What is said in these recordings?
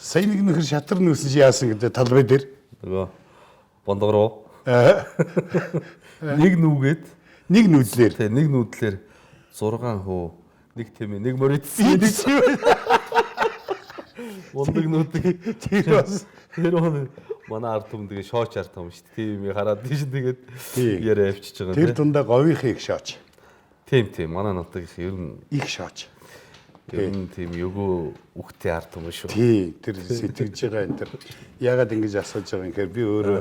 Сая нэг нөхөр шатар нүүсэн чи яасан гэдэг талбай дээр. нөгөө бондгороо нэг нүүгээд Нэг нүүдлэр. тий нэг нүүдлэр 6 хөө нэг тэмээ нэг морицсэн Мондөг нүүдэг тэр манай ард түмэн тэгээ шооч ард түмэн шүү дээ. Тийм юм хараад тийш тэгээд яриа авчиж байгаа. Тэр дундаа говийнхээ их шооч. Тийм манай нутаг ер нь Их шооч. ер нь тийм өгөө үхтэй ард түмэн шүү. Тий, тэр сэтгэж байгаа энэ тэр яагаад ингэж асууж байгаа юм гэхээр би өөрөө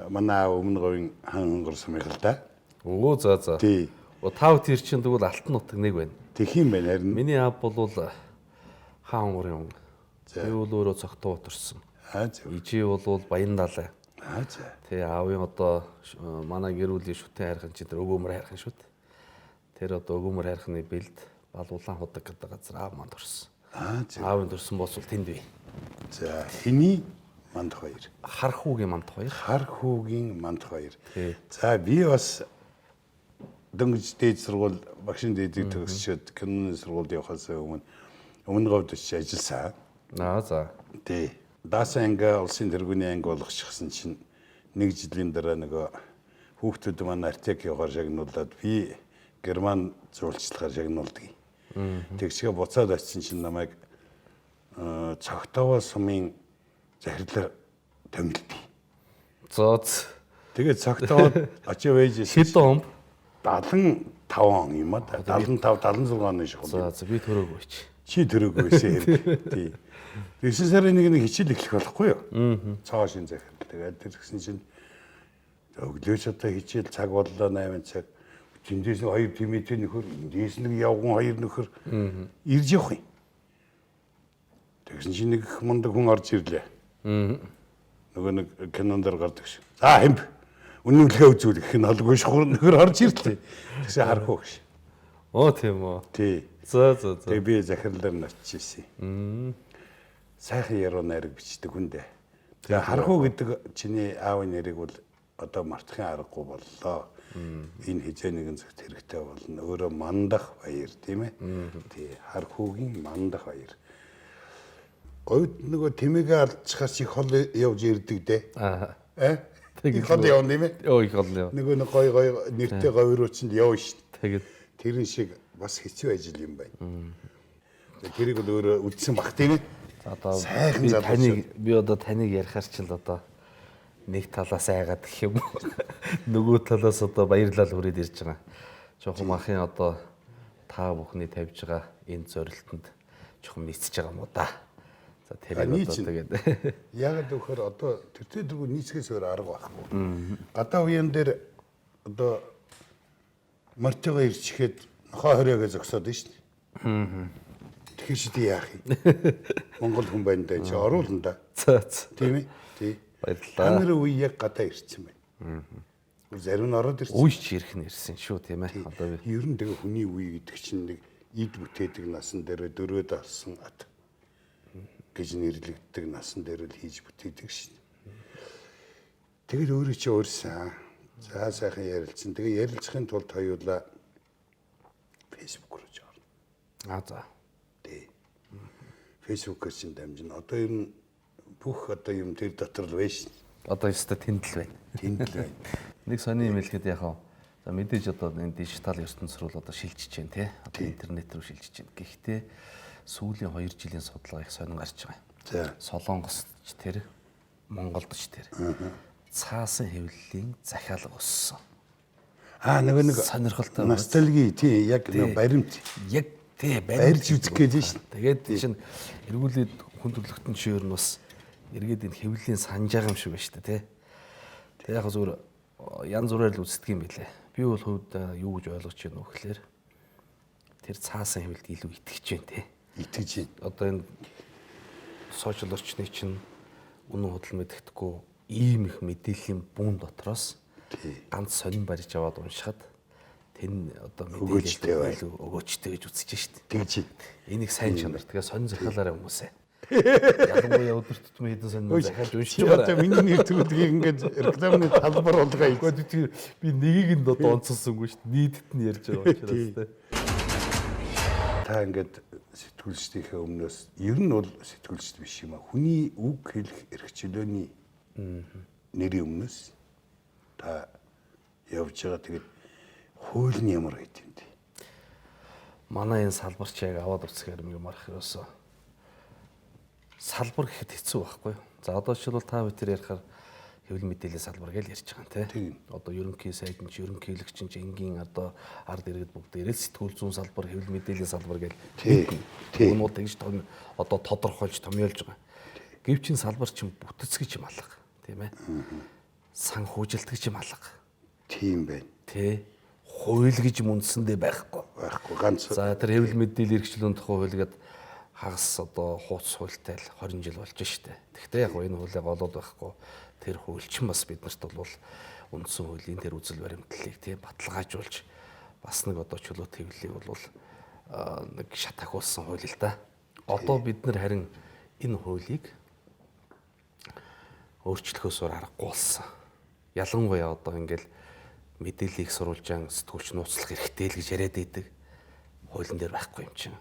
манай аав өмнө говийн хан өнгөрсөн юм л да. Өө за. Тий. Тав тэр чинь тэгвэл алтан нутаг нэг байна. Тэгэх юм байна харин. Миний аав бол хаан уурын. Би бол өөрөө цогтоо уурсан. Зөв. Ижи бол Баяндалаа. За. Тэгээ аавын одоо манай гэр бүлийн шүтэн хайрхан чи тэр өгөөмөр хайрхан шүт. Тэр одоо өгөөмөр хайрханы бэлд Бал Улаан худаг гэдэг газар аав манд төрсөн. Зөв. Аавын төрсөн босвол тэнд бий. За, хэний манд хоёр? Хар хүүгийн манд хоёр. Хар хүүгийн манд хоёр. Тий. За, би бас дөнгөж дээд сургууль багшийн дээдийг төгсчөөд киноны сургуульд явахаас өмнө говьд очиж ажилласан. За. Тий. Даасан анги улсын тэргүүний анги болгочихсон чинь нэг жилийн дараа нөгөө хүүхдүүд маань артекиогоор шагнуулаад би герман зуулчлахаар шагнуулдаг. Тэгсгээ буцаад очсон чинь намайг цогтовоо сумын захирлаар томилдъя. Зооц. Тэгээд цогтовоод очив ээж Хэдэн он? 75 он юм аа. 75 76 оны шиг. За би төрөөгөөч. Чи төрөөгөөсэй. Тий. 9 сарын нэг хичээл эхлэх болохгүй юу? Цоо шин захирал. Тэгээд тэр гэсэн чинь өглөөч одоо хичээл цаг боллоо 8 цаг. Тэндээс нэг хоёр тимэтэ нөхөр, эндээс нэг явган хоёр нөхөр ирж явах юм. Тэгсэн чинь нэг мундаг хүн орж ирлээ. Нөгөө нэг кинондор гардаг шүү. За хэмб. Үнэнлэхээ үзүүлэх нь холгүй шухар нөхөр орж ирлээ. Тэгсэн харахгүй гэж. Оо тийм үү. Тий. За. Тэгээ би захирлаар нь очижсэн. Сайхан яруу найраг бичдэг хүн дээ. Тэгээ харахгүй гэдэг чиний аавын нэрийг бол одоо мартахын аргагүй боллоо. Энэ хизээ нэгэн зөвхт хэрэгтэй болно. Өөрөө мандах баяр тийм ээ. Тий. Хархуугийн мандах баяр. Говьд нөгөө тэмээгээ алдчихаас их хол явж ирдэг дээ. Их хол явна юм ээ. Их хол яа. Нөгөө нэг гой нэртэй говь руу чинь явна шүү дээ. Тэгээд тэрэн шиг бас хэцүү ажил юм байна. Тэрийг бол өөрөө үдсэн бах тийм ээ. одоо сайхан залуу. би одоо таныг ярихаар ч л одоо нэг талаас айгаад гэх юм уу. Нөгөө талаас одоо баярлал хүрээд ирж байгаа. Жохон махын одоо та бүхний тавьж байгаа энэ зорилтонд жохон нийцж байгаа юм уу да. За тэр одоо тэгээд яг зөвхөр одоо тэр дөрөв нийцгээс өөр арга байхгүй. Гадаа үеийн дээр одоо мартигаа ирчихэд нохоо хориогоо зогсоод байна шүү дээ. Тэгэхээр чи тий яах юм? Монгол хүн байна даа чи оруулна да. Тийм ээ. Тий. Баярлалаа. Та нэр үе яг гадаа ирсэн байна. Зарим нь ороод ирсэн. Үе ч ирэх нь ирсэн шүү тийм ээ. Одоо би ер нь тэгээ хүний үе гэдэг чинь нэг ид бүтээдэг насан дээр дөрөөд алсан ат гэж нэрлэгддэг насан дээр л хийж бүтээдэг шин. Тэгэл өөрөө чи өөрсөн. За сайхан ярилцсан. Тэгээ ярилцахын тулд хоёулаа Facebook руу жоо. за. Тий. Facebook-оор чинь дамжина. Одоо ер нь бүх одоо юм тэр дотор л байна шин. Одоо ёстой тэнд л байна. Тэнд л байна. Нэг сони юм хэлэхэд яхаа. За мэдээж одоо энэ дижитал ертөнцийн рүү одоо шилжиж байна тий. Одоо интернет рүү шилжиж байна. Гэхдээ сүүлийн 2 жилийн судалгаа их сонин гарч байгаа. За. Солонгост ч тэр, Монголд ч тэр. Цаасан хэвлэлийн захиалга өссөн. Нөгөө нэг сонирхолтой ностальги тий яг нэг баримт. Яг тий барьж үзэх гэж шин. Тэгээд чинь эргүүлээд хүн төрөлхтөн шиөр нь бас эргээд энэ хэвлэлийн санаж байгаа юм шиг байна шүү дээ тий. Тэг яг зүгээр янз бүрээр л үздэг юм билээ. Би бол хувьд юу гэж ойлгож байна вэ гэхээр тэр цаасан хэвлэлд илүү итгэж байна тий. Итгэж байна. Одоо энэ сошиал орчны чинь үнэн худал мэддэхгүй ийм их мэдээллийн бүүн дотроос ганц сонин барьж аваад уншихад тэн одоо мэдээлэл өгөөчтэй гэж үзэж шít. Тэгж. Энийг сайн чанар. Тэгээ сонин захиалаараа хүмүүсээ. Ялангуяа өдөрт тутмын хэдэн сонин захиалж уншиж байгаа. Одоо миний нэр төгөлгийг ингээд рекламны талбар болгоо ийггүй. Би нэгийг нь одоо онцолсонгүй шít. Нийтэд нь ярьж байгаа учраас тэ. Та ингээд сэтгүүлчдийнхээ өмнөөс ер нь бол сэтгүүлчд биш юм а. Хүний үг хэлэх эрх чөлөөний нэрийн өмнөөс та явж байгаа. Тэгээд хууль нь ямар байд юм бэ? Манай энэ салбарч яг аваад үцхээр юм арах ерөөсөө салбар гэхэд хэцүү байхгүй юу? За одоо жишээлбэл та бүхэн ярихаар хэвлэл мэдээллийн салбар гэж ярьж байгаа юм тий. Одоо ерөнхий сайдын ч ерөнхийлөгч ч энгийн одоо ард иргэд бүгдээрээ сэтгүүл зүүн салбар хэвлэл мэдээллийн салбар гэж түүнүүд тэгж одоо тодорхойлж томьёолж байгаа. Гэвч салбар чинь бүтэцгэж юм алга тийм ээ. Санхүүжилт гэж юм алга. Тийм байна. Тий. Хууль гэж юм үндсэндээ байхгүй. Байхгүй ганц. За тэр хэвлэл мэдээллийн эрхчлөөний тухай хууль гэдэг хагас одоо хууц хуультай л 20 жил болж штэ. Тэгтээ яг энэ хуулийг олоод байхгүй. Тэр хууль чинь бас биднэрт бол үндсэн хуулийн тэр үзэл баримтлалыг тийм баталгаажуулж бас нэг одоо чөлөө төвлөлийг бол нэг шат ахиулсан хууль л да. Одоо бид нар харин энэ хуулийг өөрчлөхөөсөөр аргагүй болсон. Ялангуяа одоо ингээл мэдээллийг сурвалжаан сэтгүүлч нууцлах хэрэгтэй л гэж яриад байдаг. Хуулийн дээр байхгүй юм чинь.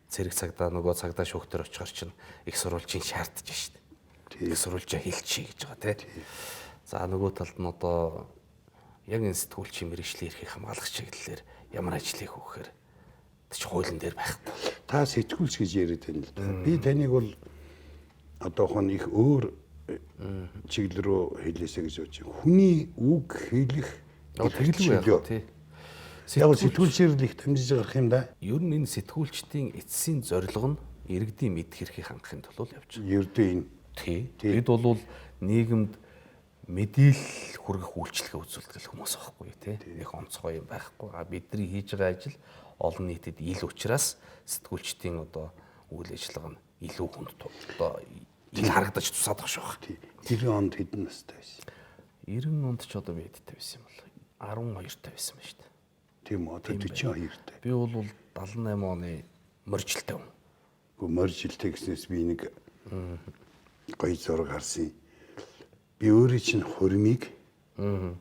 Цэрэг цагдаа нөгөө цагдаа шүүхтэр очихор чинь их сурвалжийн шаардж штт. Их сурвалжаа хэлчихье гэж байгаа тий. За нөгөө талд нь одоо яг энэ сэтгүүлчийн мэргэжлийн эрхийг хамгаалах чиглэлээр ямар ажил хийх вэ гэхээр тэр чинь хуулийн дээр байхгүй. Та сэтгүүлч гэж яриад байна л да. Би таныг бол одоохон их өөр чиглэл рүү хэлээсэй гэж бодож байна. Хүний үг хэлэх тэгэлгүй яах тий. Яг сэтгүүлчээр л их дамжиж гарах юм да. Ер нь энэ сэтгүүлчдийн эцсийн зорилго нь иргэдийн мэдх эрхийг хангахын тулд явж байгаа. Ердөө энэ. Тий. Бид бол нийгэмд мэдээлэл хүргэх үйлчлэгээ үзүүлдэг хүмүүс байхгүй тий. Их онцгой юм байхгүй. Бидний хийж байгаа ажил олон нийтэд ил учраас сэтгүүлчдийн одоо үйл ажиллагаа нь илүү хүнд одоо ил харагдаж тусаадах шүү байна. 90 онд хэдэн настай байсан? 90 онд ч одоо би хэдтэй байсан юм бол 12 та байсан ба шүү дээ. Тийм үү? Одоо 42 та. Би бол 78 оны моржилтэй хүн. Гэхдээ моржилтэй гэснээс би нэг гоё зураг харсан. Би өөрөө чинь хурмыг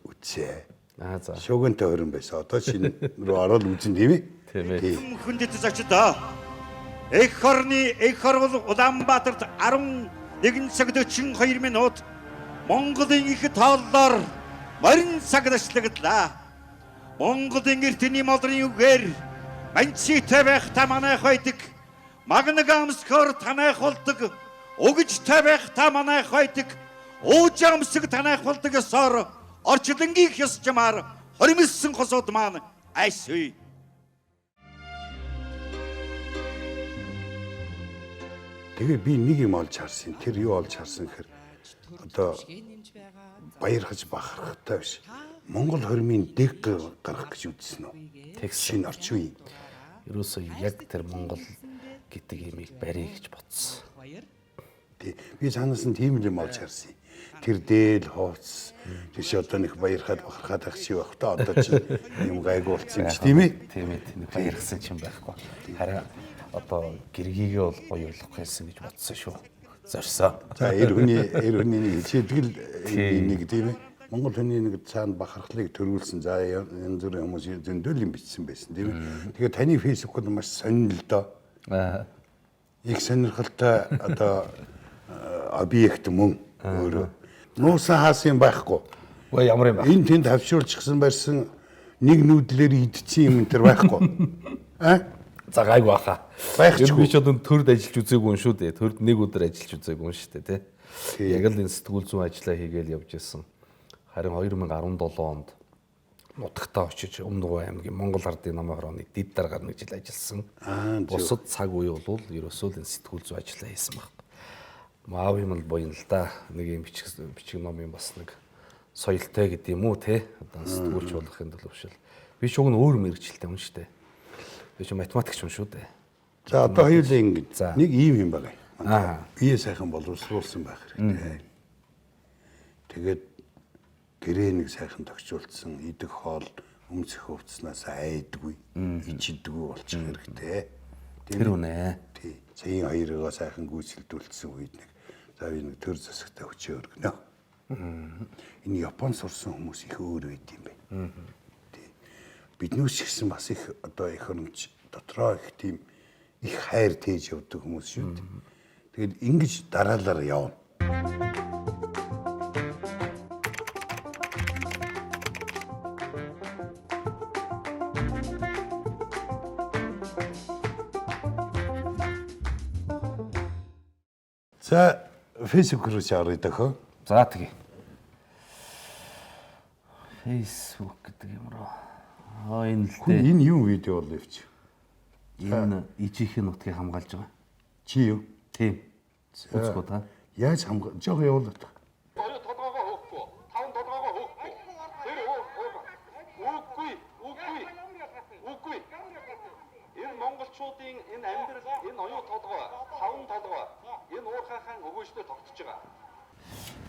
үтсээ. За. Шуугинтай хорин байсан. Одоо шинэ рүү ороод үзэн тийм ээ. Тийм ээ. Хүндэт зочдоо. Эх хорны эх хорвол Улаанбаатарт 11 цаг 42 минут Монголын их тооллоор морин сагнашлагдлаа. Монголын эртний модрын үгээр манчитай байх та манайх байдаг. Магнагамскор танайх болдог. Өгжтэй байх та манайх байдаг. Уужамсэг танайх болдог ёсоор орчлонгийн ёсчмаар хоримссан хосууд маань айсүй. Тэгээ би нэг юм олж харсан. Тэр юу олж харсан гэхээр одоо баярхаж бахархтай биш. Монгол хормын дэг гарах гэж үзсэн үү? Тэгсэн Шинэ орчин үеийн. ерөөсөө яг тэр Монгол гэдэг имийг барья гэж бодсон. Тий. Би цаанаас нь тийм юм олж харсан. Тэр дээл хооц тийш одоо нэг баярхаад бахархаад ах чи байх та одоо чи юм гайгүй болсон юм чи тийм ээ? Тийм ээ. Тэнд баярхсан ч юм байхгүй. Харин одоо гэргийгээ бол гоё ойлгох байсан гэж бодсон шүү. Зорьсоо. За эр хүний нэг хичээдэг л нэг тийм ээ. Монгол хүний нэг цаана бахархлыг төрүүлсэн. За янз бүрийн хүмүүс зөндөл юм бичсэн байсан тийм ээ. Тэгээ таны фэйсбүүкд маш сонирхол доо. Их сонирхолтой одоо объект мөн өөрөө. Нуусан хаасан байхгүй. Өө ямар юм бэ? Энэ тэнд хавшуулчихсан барьсан нэг нүүдлэр идсэн юм энэ төр байхгүй. За гайгүй баха. Байхчгүй. Би ч одоо төрд ажиллаж үзээгүй юм шүү дээ. Төрд нэг өдөр ажиллаж үзээгүй юм шүү дээ, тий. Яг л энэ сэтгүүл зүүн ажиллаа хийгээл явж исэн. Харин 2017 онд нутагтаа очиж Өмнөгов аймгийн Монгол Ардын намын хорооны дэд даргаар нэг жил ажилласан. Бусад цаг үе бол ерөөсөө л энэ сэтгүүл зүүн ажиллаа хийсэн баг. Маав юм л буян л да. Нэг юм бичиг номын бас нэг соёлтой гэдэг юм уу, тий. Одоо сэтгүүлч болохын тулд бишэл. Би ч уг нь өөр мэрэгчлээ хүн шүү дээ. Би ч математикч хүн шүү дээ. За одоо хоёулаа ингэ. Нэг ийм юм байна. Бие сайхан боловсруулсан байх хэрэгтэй. Тэгээд гэрээ нэг сайхан тогтчулсан, идэх хоол өмсөх хувцснаас айдгүй, ичдэггүй болчих хэрэгтэй. Тэр үнэ. Тий. Цэгийн хоёроо сайхан гүйцэлдүүлсэн үед нэг за би нэг төр засагтай өчөө өргөнө. Энэ Японд сурсан хүмүүс их өөр байд юм байна. Тий. Биднээс ч гэсэн бас их одоо их хөрөмж дотроо их тийм их хайр тээж явдаг хүмүүс шүү дээ. Тэгээд ингэж дараалал явна. За Facebook руу шаарах дөхөө. За тэгье. Facebook гэдэг юм руу. Энэ л дээ. Энэ юу видео бол ивч. Энэ ижийнхэн нутгийг хамгаалж байгаа. Чи юу? Тийм. Үзэхгүй та. Яаж хамгаалж жоох явуулаад. Оюу толгоогоо хөөхгүй. Таван толгоогоо хөөхгүй. Тэр үгүй. Энэ монголчуудын энэ амьдрал, энэ оюу толгой, таван толгой, энэ уурхайхан өгөөжлөөр тогтож байгаа.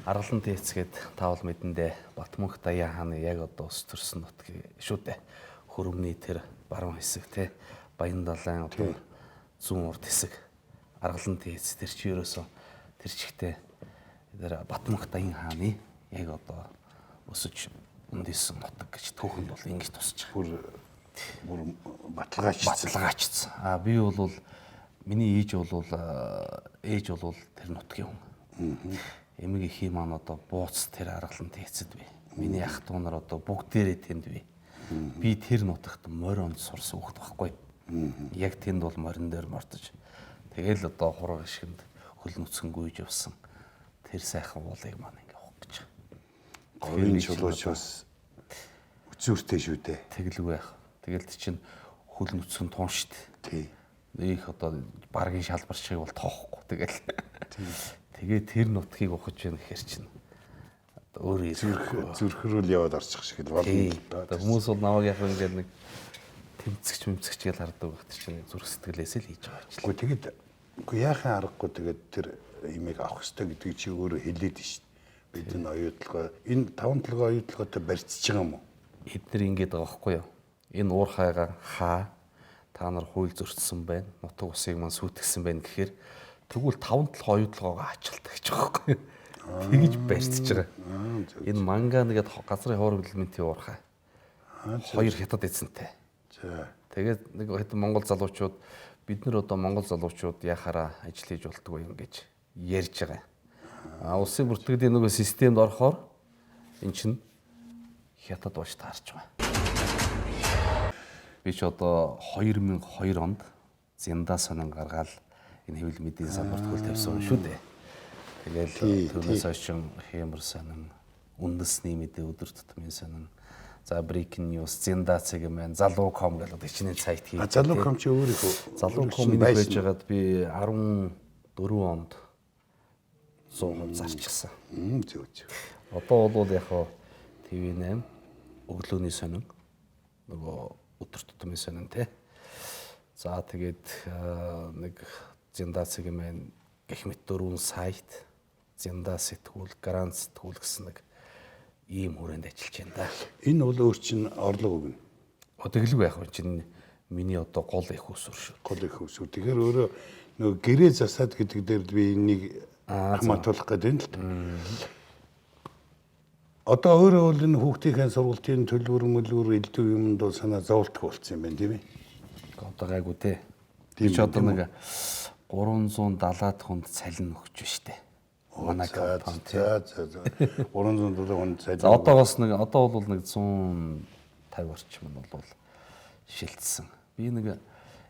Аргалан дээцгээд таавал мэдэндээ Батмөнх Даян хааны яг одоо ус төрсөн нутгийг шүү дээ. Хөрөмний тэр баруун хэсэг те Баян далайн одоо зүүн урд хэсэг Аргалан дээц тэр чи ерөөсөө тэр чигтээ тэр Батмөнх Даян хааны яг одоо өсөж үндэссэн нутаг гэж түүхэнд бол ингэж тусч байгаа. Бүр баталгаачсан. Би бол миний ээж бол тэр нутгийн хүн. Эмэг их юм одоо бууц тэр Аргалан дээцэд би. Миний ах トゥ нар одоо бүгдээрээ тэнд би. Би тэр нутагт моринд сурсан хүүхэд байхгүй. Яг тэнд бол морин дээр мортож. Тэгэл одоо хураг ишгэнд хөл нүцгэн гүйж явсан. Тэр сайхан уулыг маань ингээ хугаж. Говийн чулууч бас үзүүртэй шүү дээ. Тэгэлгүй яах. Тэгэл чинь хөл нүцгэн тун штт. Тий. Их одоо баргийн шалбар шиг бол тоохгүй. Тэгэл. Тэгээ тэр нутгийг ухаж яах гэхэр чинь одоо өөр зүрхрүүл яваад орчих шиг л болно. Хүмүүс бол намайг яг ингээд нэг тэмцэгч гэж хардаг багт чинь зүрх сэтгэлээсээ л хийж байгаа ч. Гэхдээ тэгэд үгүй яахын аргагүй тэгээд тэр имийг авах хэрэгтэй гэдгийг чи өөрөө хэлээд шít. Бид энэ оюутлогоо энэ таван толгой оюутлогоотой барьцж байгаа юм уу? Эдгээр ингэж байгаа байхгүй юу? Энэ уурхайгаа хаа та нар хууль зөрчсөн байна. Нутаг усыг маань сүйтгэсэн байна гэхээр тэгвэл таван толгой оюутлогоогоо ачаалдаг гэж байгаа байхгүй юу? Тэгж барьцж байгаа. Энэ манган нэгэд газрын ховор элементийн уурхай. Хоёр хятад эзэнтэй. За. Тэгээд нэг хэдэн монгол залуучууд бид нар одоо монгол залуучууд яхаараа ажил хийж болтгоо юм гэж ярьж байгаа. Улсын бүртгэлийн нөгөө системд орохоор эн чинь хятад болж таарч байгаа. Би ч одоо 2002 онд Зянда сонин гаргаал энэ хэвлэл мэдийн самбарт хөл тавьсан шүү дээ. Тэгэл түүнээс хойш хэмэр сонин, үндэсний мэдээ өдөр тутмын сонин, за breaking news, Зянда-цэг юм байна, залуу.com гэдэг ичнээ сайт хийх. Залуу.com чи өөрийнхөө залуу.com байж байгаад би 14 онд 100% зарчихсан. Зөв. Одоо бол яг хоо TV8 өглөөний сонин нөгөө өдөр тутмын сонин те. За тэгээд нэг Зянда-цэг юм байна, гэх мэт дөрвөн сайт, Зянда сэтгүүл, Гарант сэтгүүл гэсэн нэг ийм хүрээнд ажиллаж байна да. Энэ бол өөр чин орлого өгнө. Тэгэлгүй яг чинь миний одоо гол их усүр шүү. Гол их усүр. Тэгэхээр өөрөө нөгөө гэрээ засаад гэдэг дээр би энийг хамаатуулах гэдэг юм л та. Одоо өөрөө бол энэ хүүхдийн сургалтын төлбөр мөлбөр элдв юмд бол санаа зовлтгүй болцсон юм байна тийм ээ. Одоо гайгүй те. Тийм ч одоо нэг 370-аад хүнд цалин өгч штэ. Манай компани. За. 370 хүнд цалин. За одоо бол нэг 150 орчим нь бол шилжсэн. Би нэг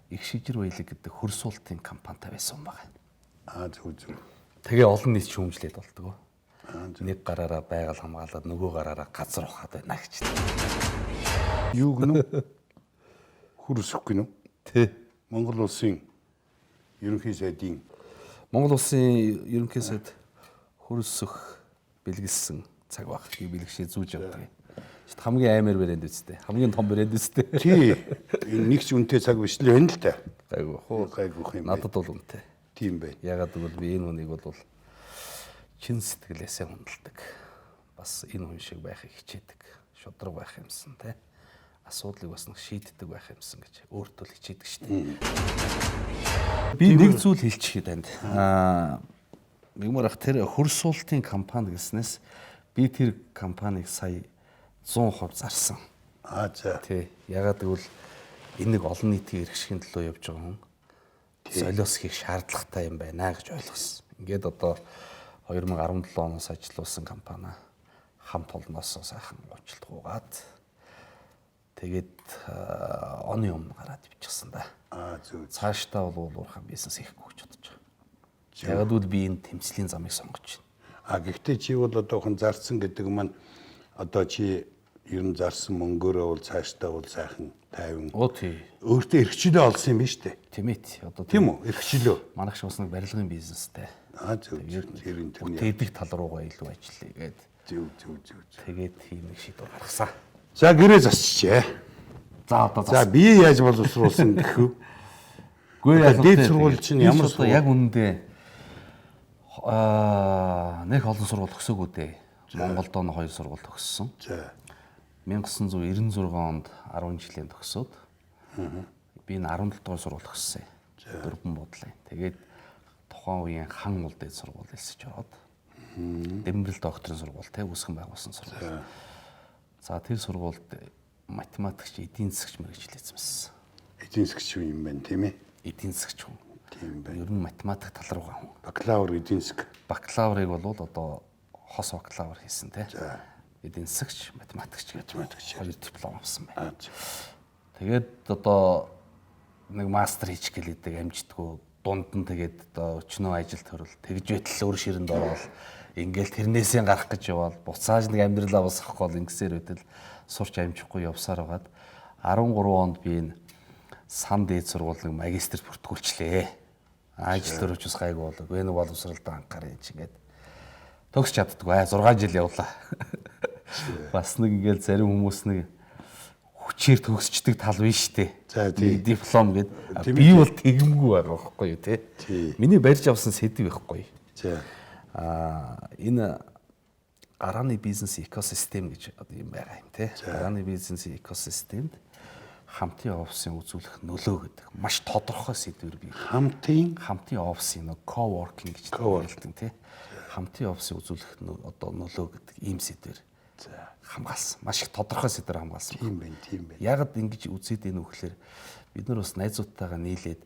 их шижир баялаг гэдэг хөрсуултын компанитай байсан байгаа. Зөв. Тэгээ олон нийт шүүмжлээд болдгоо. Нэг гараараа байгаль хамгаалаад нөгөө гараараа газар ухаад байна гэж. Юу гэнэ? Хөрсөх гэнэ? Тэ. Монгол улсын ерөнхий сайдын ерөнхий сайд хөрсөх бэлгэлсэн цаг баг. Би бэлгшээ зүүж явдаг. Хамгийн аймаар брэнд үстэй. Хамгийн том брэнд үстэй. Тий. Энэ нэг ч үнэтэй цаг биш л байна л та. Гайгүй. Надад бол үнэтэй. Тийм байна. Ягаад гэвэл би энэ үнийг бол чин сэтгэлээсээ хүндэлдэг. Бас энэ хүн шиг байхыг хичээдэг. Шудраг байх юмсан те. Асуудлыг бас нэг шийддэг байх юмсан гэж өөртөө л хичээдэг шүү дээ. Би нэг зүйл хэлчих танд. Мигмарах тэр хөрсуултын компани гэснээс би тэр компанийг сая 100% зарсан. За. Тий. Ягаад гэвэл энэ нэг олон нийтийн эрхшгийн төлөө явж байгаа хүн. солиос хийх шаардлагатай юм байна гэж ойлгосон. Ингээд одоо 2017 оноос ажилласан компани хамт олноосоо сайхан уучлалт гуугаад тэгээд оны өмнө гараад ивчихсан да. Зөв. Цаашдаа бол уурхай бизнес хийхгүй гэж бодож байгаа. Яг л би энэ тэмцлийн замыг сонгож байна. Гэхдээ чи бол одоохон зарсан гэдэг маань одоо чи ер нь зарсан мөнгөөрөө бол цаашдаа бол сайхан тайван. Тий. Өөртөө эрхчлөө олсон юм биш үү? Тийм ээ. Одоо Тийм үү? Эрхчлөө. манайх шиг бас нэг барилгын бизнестэй. Зөв. Тэр энэ төрний. Тэдний тал руугаа илүү ажиллая гээд. Зөв. Тэгээд тийм нэг шийдвэр гаргасан. За гэрээ засчихъя. За одоо За бие яаж боловсруулсан гэх үү? Гүй яг дээд сургууль чинь ямар сургууль яг үндэ нэг олон сургууль төгсөөгүй дээ. Монголд он 2 сургууль төгссөн. За. 1996 онд 10 жилийн төгсөөд би энэ 17 дугаар сургууль төгссөн. Дөрвөн буудлын. Тэгээд тухайн үеийн хан улдын сургууль элсэж ороод Дэмбэрэл докторийн сургууль те үүсгэн байгуулсан сургууль. За тэр сургуульд математикч, эдийн засагч мэргэжилсэн байсан. Эдийн засагч юм байна тийм ээ. Эдийн засагч хүн. Тийм байна. Ер нь математик тал руугаа хүн. Бакалавр эдийн засаг. Бакалаврыг бол одоо хос бакалавр хийсэн те. За. Эдийн засагч, математикч гэж 2 диплом авсан байна. Тэгээд одоо нэг мастер хийчих гэлээдэг амжтгүй дунд нь тэгээд одоо өчнөө ажил төрөл тэгж байтал өөр ширэнд ороод ингээл тэрнээсээ гарах гэж явбал буцааж нэг амьдралаа босгохгүй бол ингэсээр байтал сурч амжихгүй явсаар байгаад 13 онд би энэ сан дээд сургуулийн магистр бүртгүүлчлээ. Ажил төрөж ус гайгүй болог. Вэ нэг боловсролтой анхаараа юм чи ингээд төгс чаддгүй 6 жил явлаа. Бас нэг ингээл зарим хүмүүс нэг хүчээр төгсчдөг тал биш үү? За тийм. Диплом гээд би бол тэгэмгүй байгаа байхгүй юу те. Миний барьж авсан сэдв байхгүй. За. Энэ гарааны бизнес экосистем гэж юм байгаа юм те. Гарааны бизнес экосистемд хамтын офисын үзүүлэх нөлөө гэдэг маш тодорхой сэдвэр бий. Хамтын офисын нэг coworking гэж нэрлэдэг те. Хамтын офисын үзүүлэх одоо нөлөө гэдэг ийм сэдвэр. Хамгаалсан. Маш их тодорхой сэдвэр хамгаалсан. Тийм байна. Ягд ингэж үзээд энэ үхлээр бид нар бас найзуудтайгаа нийлээд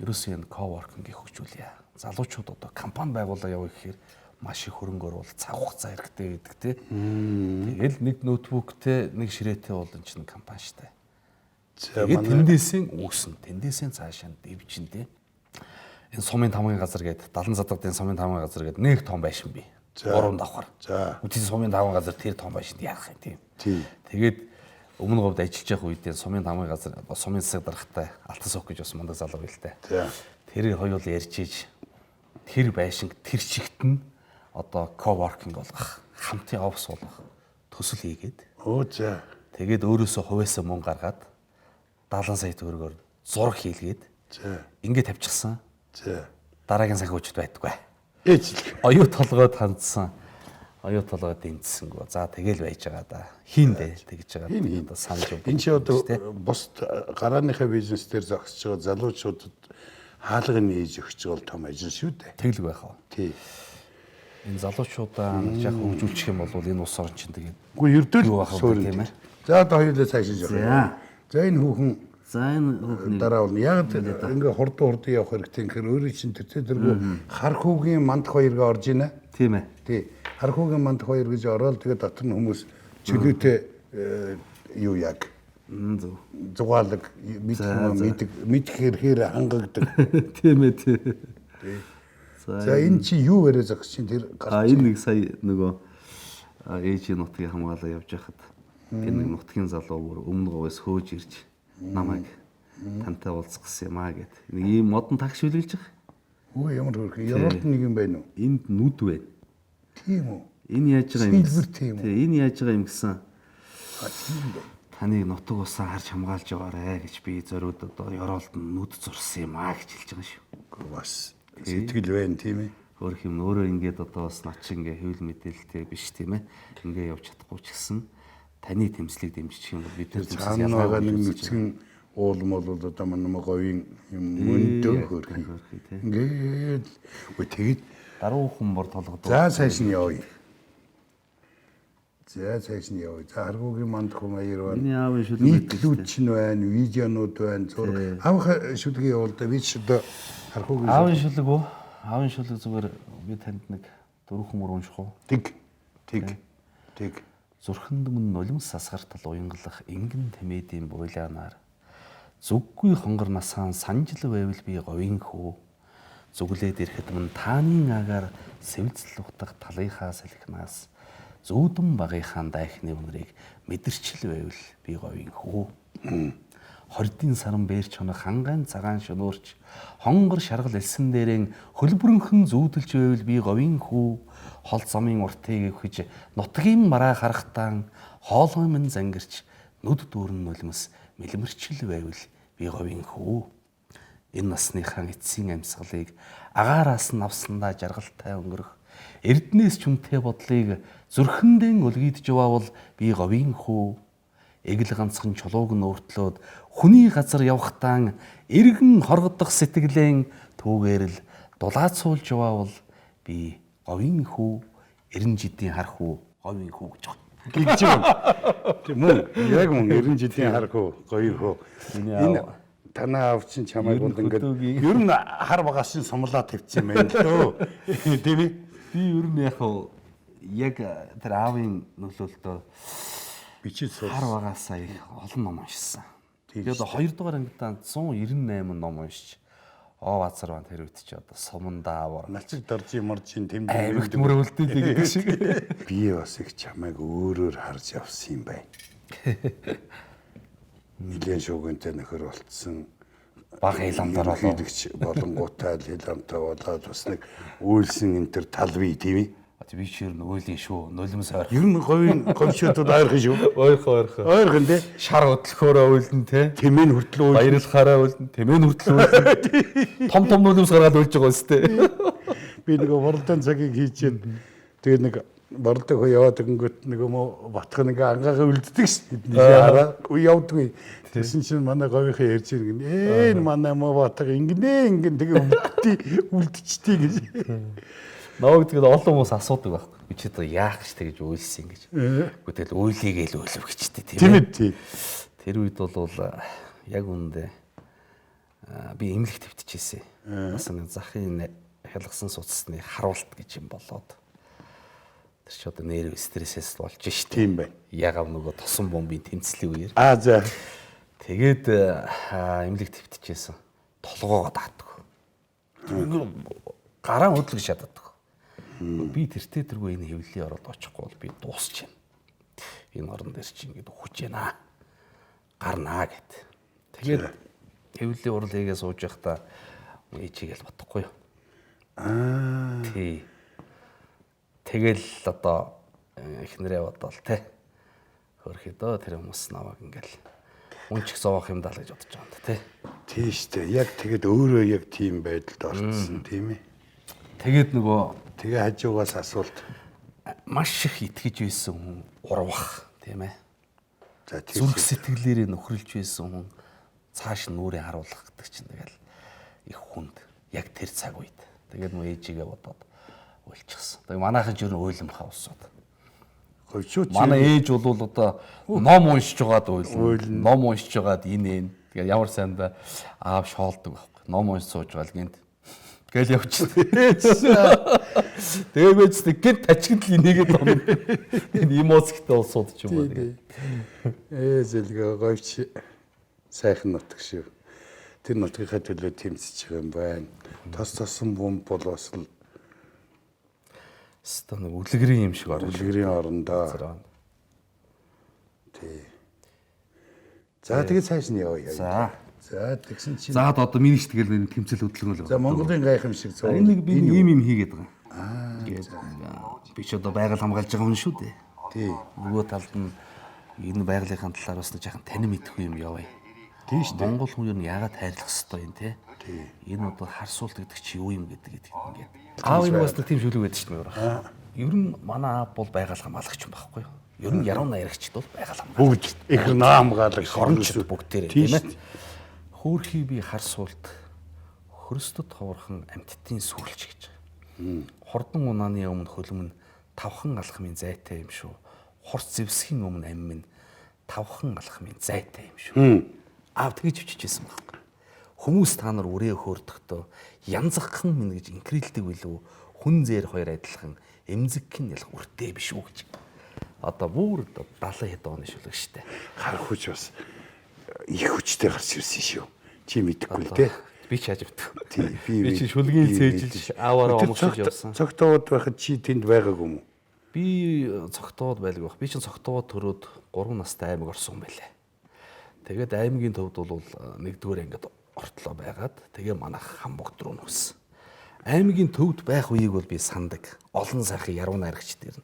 ерөөсөө энэ coworking-ийг хөгжүүлье. Залуучууд одоо компани байгуулаа яваа гэхээр маш их хөрөнгө оруулалт цаг хугацаа хэрэгтэй гэдэг тий. Тэгэл нэг ноутбуктэй нэг ширээтэй бол энэ чинь компани штэ. Тэгээд тэндээсээ үүснэ. Тэндээсээ цаашаа дэвчин тий. Энэ сумын тамгын газар гээд 70 задгын сумын тамгын газар гээд нэг том байшин бий. 3 давхар. За. Үтийн сумын тамгын газар тэр том байшинд яах юм тийм. Тэгээд өмнө говьд ажиллаж явах үедээ сумын тамгын газар сумын засаг даргатай Алтан суух гэж бас мундаг залуу байлтай. Тэр хоёул ярьж иж тэр байшинг тэр чигт нь одоо coworking болгох, хамтын офис болгох төсөл хийгээд. За. Тэгээд өөрөөсөө хувьяасаа мөнгө гаргаад 70 сая төгрөгөөр зураг хийлгээд. За. Ингээд тавьчихсан. За. Дараагийн санхүүжид байдаггүй. Ээжлэг. Оюу толгойд хандсан. Оюу толгойд дэнцсэнгөө. За тэгэл байж байгаа да. Хин дээ тэгж байгаа. Одоо санаж өгч. Энэ ч одоо бус гарааныхаа бизнес дээр зогсож байгаа залуучуудад хаалга нээж өгч бол том ажил шүү дээ. Тэглэг байх уу? Тий. Энэ залуучуудаа нэг яг хөгжүүлчих юм бол энэ ус орн чинь тэгээд Үгүй ердөө суурин тийм ээ. За одоо хоёулаа цаашиж явах. За энэ хүүхэн хүүхний дараа бол яг ингээ хурдан явах хэрэгтэй. Тэгэхээр өөрөө чинь тэргүй хар хүүгийн мандах хоёрыг орж ийна. Тийм ээ. Тий. Хар хүүгийн мандах хоёр гэж ороод тэгээд дотор нь хүмүүс чөлөөтэй юу яг зөв. зугаалаг мэдэх хэрэг хангагддаг. Тийм ээ тий. За энэ чи юу яриа зогсож чинь тэр энэ нэг сая нөгөө ээжийн нутгийг хамгаалаа явж байхад тэр нэг нутгийн залуу бүр өмнө говьос хөөж ирж намайг тантай уулзах гэсэн юм аа гэд. Нэг ийм модон такси үлээж байгаа. Үгүй ямар хөрх Европт нэг юм байна уу? Энд нүд байна. Тийм үү? Энэ яаж байгаа юм? Сэлбэр тийм үү? Энэ яаж байгаа юм гэсэн. Тийм үү? Таныг нутаг усаа харж хамгаалж яваарэ гэж би зориуд одоо ёроолд нүд зурсан юм аа гэж хэлж байгаа шүү. Гэхдээ бас сэтгэл байна тийм ээ. Өөрөх юм өөрөө ингээд одоо бас над чи ингээ хэвлэл мэдээлэлтэй биш тийм ээ. Ингээ явж чадахгүй ч гэсэн таны тэмцлийг дэмжих юм бол бид нар цаана байгаа нэг мэдсэн уулм бол одоо манай говийн юм мөндөө хөрх. Ингээд үгүй тэгэд даруй хүмүүр толгод. За сайш нь явъя. За цааш нь явъя. За харгуугийн мандах маяр байна. Миний аавын шүлэг Нийтлүүд ч байна, видеонууд байна, зураг. Аавын шүлгийн явуулда би ч одоо харгуугийн аавын шүлэг үү? Аавын шүлэг зүгээр би танд нэг дөрвөн мөрөөнших уу? тэг. Зүрхэнд мөн нулимс сасгартал уянгалах ингэн тэмээдийн буйлаанаар зүггүй хонгор насаан санжил байвал би говийн хүү. Зүглээд ирэхэд мөн тааны агаар сэвэлцэл утгах талынхаа салхинаас зүүдэн багынхаа дайхны үнрийг мэдэрчил байвал би говийн хүү. Хордын саран бээрч хонох хангайн цагаан шөнөөрч хонгор шаргал элсэн дээрэн хөлбөрөнхөн зүүдэлж байвал би говийн хүү. Хол замын уртыг өвхөж нутгийн мараа харахтаан хоолой минь зангирч нүд дүүрэн нулимс мэлмэрчил байвал би говийн хүү. Энэ насныхаа эцсийн амьсгалыг агаараас нь авсандаа жаргалтай өнгөрөх эрднээс чүнтэй бодлыг зүрхэндээ өлгийдж яваавал би говийн хүү. Эгэл ганцхан чулууг нь өөртлөөд хүний газар явахтаан эргэн хоргодох сэтгэлэн түүгээр л дулаацуулж яваавал би говийн хүү. Эрен жидийн хар хүү говийн хүү гэж байна. Гилж юм. Тийм үү? Яг мөн эрен жилийн хар хөө гоё хөө. Энэ танаа аав чинь чамайг бол ингээд ер нь хар багаас чинь сумлаа тавьчихсан юм байна лөө. Тийм ээ. Би ер нь яг тэр аавын нөлөөлтөөр Бичиж суусан. хар багаасаа их олон ном уншсан. Тэгээд 2 дугаар ангидаа 198 ном уншиж Овацар бан тэр үед чи одоо суман даавар Налчиг доржи моржийн тэмдэг аймагт мөрөвлөлтөд гэдэг шиг. би бас их чамайг өөрөөр харж явсан юм байна. Нилээн шуугинтэй нөхөр болцсон. Баг хиламтар болоо. Болонгуутай л хиламтай болоод бас нэг үйлсэн энэ төр тал бий тийм ээ. Би чир нөөлийн шүү. Нулимс ойрхон. Ер нь говьчуудад ойрхон шүү. Ойрхон. Ойрхон тий. Шар өдлөхөөрөө уйлдан те. Тэмээн хүртлөө Баярлахаараа уйлдан. Тэмээн хүртэл уйлдан. Том нулимс гаргаад уйлж байгаа үстэй. би нэг борлон цагийг хийж тэгээд нэг борлон хөө яваад ирэнгүүт нэг юм батх нэг ангаагаа үлддэг ш. Хараа үе явдгүй. Тэсэн чинь манай говийнхаа ярьж иргэн. Энэ манай мо батга ингэнэ тэгээ үлдчихтий гэж. Наваг тэгээд олон хүмүүс асуудаг байхгүй. Би ч одоо яах гэж тэгж уйлсан гэж. Гэхдээ тэгэл уйлыгээл уйлв гэжтэй тийм ээ. Тийм. Тэр үед бол яг үүндээ би эмнэлэг твтчихсэн. Бас нэг захын хялгсан суцсны харуулт гэж юм болоод. Тэр ч одоо нерв стрессээс болж ш. Тийм байна. Ягав нөгөө тосон бомбын тэмцлийн үеэр. За. Тэгээд эмнэлэг твтчихсэн. Толгоогоо даатдаг. Гараа хөдлөж шатдаг. Би тэртээ тэргүй энэ хэвлэлийн ороод очихгүй бол би дуусч байна. Энэ орон дээр чи ингэж хүч яана. Гарнаа гэд. Тэгээд хэвлэлийн урлыгээ сууж явахдаа ээжигээл бодохгүй юу. Тий. Тэгэл одоо эхнэрээ бодвол те. Хөрхөдөө тэр хүмүүс намайг ингээл үнчих зовоох юм даа л гэж бодож байгаа юм да те. Тийм шүү дээ. Яг тэгээд өөрөө яг тийм байдалд орсон тийм ээ. Тэгээд нөгөө тэгээ хажуугаас асуулт маш их итгэж байсан хүн урвах тийм ээ. за Зүрх сэтгэлээрээ нөхрөлж байсан хүн цааш нүрээ харуулах гэдэг чинь тэгэл их хүнд яг тэр цаг үед. Тэгээд мөн ээжигээ бодоод уйлчихсан. Тэгээд манайхан ч ер нь уйлам хавсууд. говьчууд Манай ээж бол одоо ном уншиж байгаад уйлна. Ном уншиж байгаад энэ. Тэгээд ямар сайндаа аав шоолдог байхгүй. Ном уншиж сууж байгаа л гинт. Гэл явчихсан. Тэгээд бэцтэй гинт тачигд л энийгээд тоо. Энэ эмоцтой улсууд ч юм уу. зэлгээ говьч сайхан нутг шүү. Тэр нутгийнхаа төлөө тэмцэж байгаа юм байна. Тосон бомб бол бас л Стон үлгэрийн юм шиг орно. үлгэрийн орондоо. Тий. За тэгээд цааш нь явъя. За тэгсэн чинь За одоо миний ч тэгэл нэг тэмцэл хөдөлгөөн л. за Монголын гайхамшиг зов. Энэ нэг би ийм хийгээд байгаа. Би ч одоо байгаль хамгаалж байгаа хүн шүү дээ. Тий. Нөгөө талд нь энэ байгалийнхаа талаар бас нэг жоохон танин мэдхгүй юм яваа. Тийм шүү дээ. Монгол хүн ер нь яагаад хайрлах хэвээр юм те? Энэ одоо харсуулт гэдэг чи юу юм гэдэг ингээд. Аав энэ бас нэг тийм шүлэг байдаг шүү дээ. Ер нь манай аав бол байгаль хамгаалагч юм байхгүй юу? Ер нь яруу найрагчд бол байгаль хамгаалагч. Бүгд их наамгаалаг Орончд бүгдээрээ тийм ээ. Хөөхий би харсуулт хөрсдөд ховорхон амьтдын сүүлч гэж. Хордон унааны өмнө хөлөмн тавхан алхмын зайтай юм шүү. хорц зэвсгийн өмнө амь минь тавхан алхмын зайтай юм шүү. Аав тэгэж бичижсэн байхгүй. Хүмүүс та нар үрээ хөөрдөхдөө янзаххан минь гэж инкрилдэг билүү хүн зээр хоёр адилхан эмзэгхэн ялах үртэй биш үү гэж. Одоо бүр 70 хэд оны шүлэг штэ. Хар хүч бас их хүчтэй гарч ирсэн шүү. Чи мэдэхгүй л дээ. Би ч яаж мэдв. Тийм Би чи шүлгийн цээжилж аваараа омогшиж явсан. Цогтоод байхад чи тэнд байгаагүй юм уу? Би цогтоод байлгүй баг. Би чинь цогтоод төрөөд 3 настай аймаг орсон юм байлаа. Тэгээд аймгийн төвд бол 1-р ангид ортлоо байгаад тэгээ манайх Хамбогд руу нүүсэн. Аймгийн төвд байх үеийг бол би сандаг. Олон сайхан яруу найрагч дэрнэ.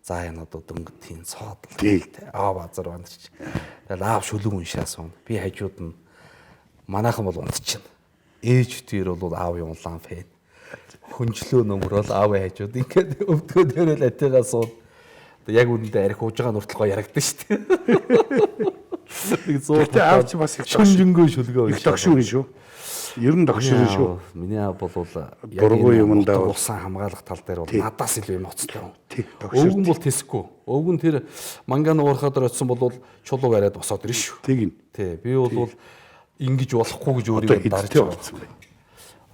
За энэ одоо дөнгөд тийм цоод аа базар вандч. Тэгэл аав шүлэг уншаасан. Би хажууд нь манайхан бол унтчихна. Ээж тэр бол аавын улаан фэн. Хүнчлөө нөмрөл аавын хажууд ингээд өвдгөө дээрэл атайгаа сууд. Яг үүндээ арх ууж байгаа нүртэл гоё ярагдсан шүү дээ. Тэг зуут аавч бас их шүнжэнгөө шүлгээ их догшин шүү. Ер нь догшин шүү. Миний аав бол дургүй юмдаа улсан хамгаалах тал дээр бол надаас илүү юм ноцтой. Догшин. Өвгөн бол тэсэхгүй. Өвгөн тэр манган уурхаад очсон бол чулуу бариад босоод ирнэ шүү. Тэг. Тий. Би бол ингэж болохгүй гэж өөрийгөө дарж байгаа.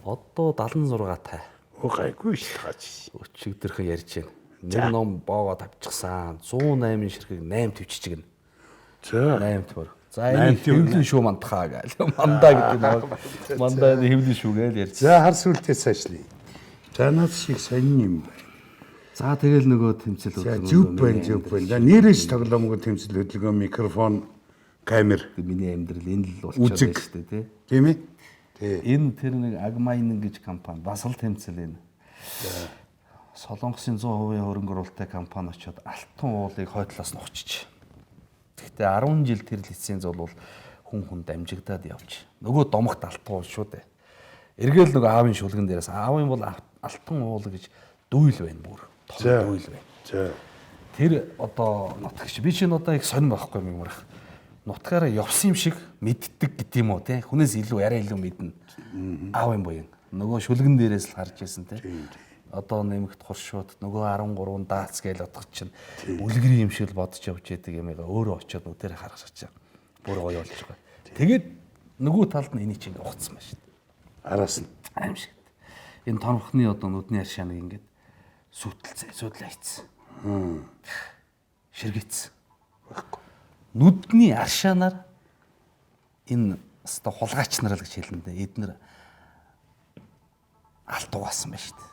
Одоо 76 тай. Гайгүй шүү хаач. Өчигдөрхөн ярьж байна. Нэг ном боогоо тавьчихсан. 108 ширхэг 8 төвччихгэн. За 8 төр. За энэ хэвлэн шүү мандахаа гээл. Мандаа гэдэг нь мандаа хэвлэн шүү гээл ярьж. За хар сүлтээ цаашлаа. Танаас шиг сонин юм байна. За тэгэл нөгөө тэмцэл Зүв байна. За нэрэж тоглоомгүй тэмцэл хөдөлгөөн микрофон камер миний амьдрал энэ л болчиход байна шүү дээ тий. Тийм ээ. Тий. Энэ тэр нэг Агмайн гэж компани бас л тэмцэл энэ. Солонгосын 100% хөрөнгө оруулалттай компани очоод алтан уулыг хойдлоос нь очиж. Гэхдээ 10 жил тэр лиценз бол хүн дамжигдаад явж. Нөгөө домогт алтан уул шүү дээ. Эргээл нөгөө аавын шүлгэн дээрээс аавын бол алтан уул гэж дүүл байна бүр. Том дүүл байна. За. Тэр одоо нутагч би чинь одоо их сонир байхгүй юм ярих. Нутгаараа явсан юм шиг мэддэг гэдэг юм уу те. Хүнээс илүү арай илүү мэднэ. Аавын буян. Нөгөө шүлгэн дээрээс л харж байсан те. Одоо нэмэгт хуршууд нөгөө 13 даац гээл отгоч чинь үлгэрийн юм шиг л бодож явж яадаг юм аа өөрөө очиод нүдээр харах шатчаа. Бүр гоё болж байгаа. Тэгээд нөгөө талд нь энийг чинь ухацсан байна шүү дээ. Араас нь аим шиг. Энэ тонхны одоо нүдний аршааныг ингээд сүйтэл хайцсан. Ширгээцсэн. Баггүй. Нүдний аршаанаар энэ өстой хулгайч нар л гэж хэлэндээ эднэр алт угаасан байна шүү дээ.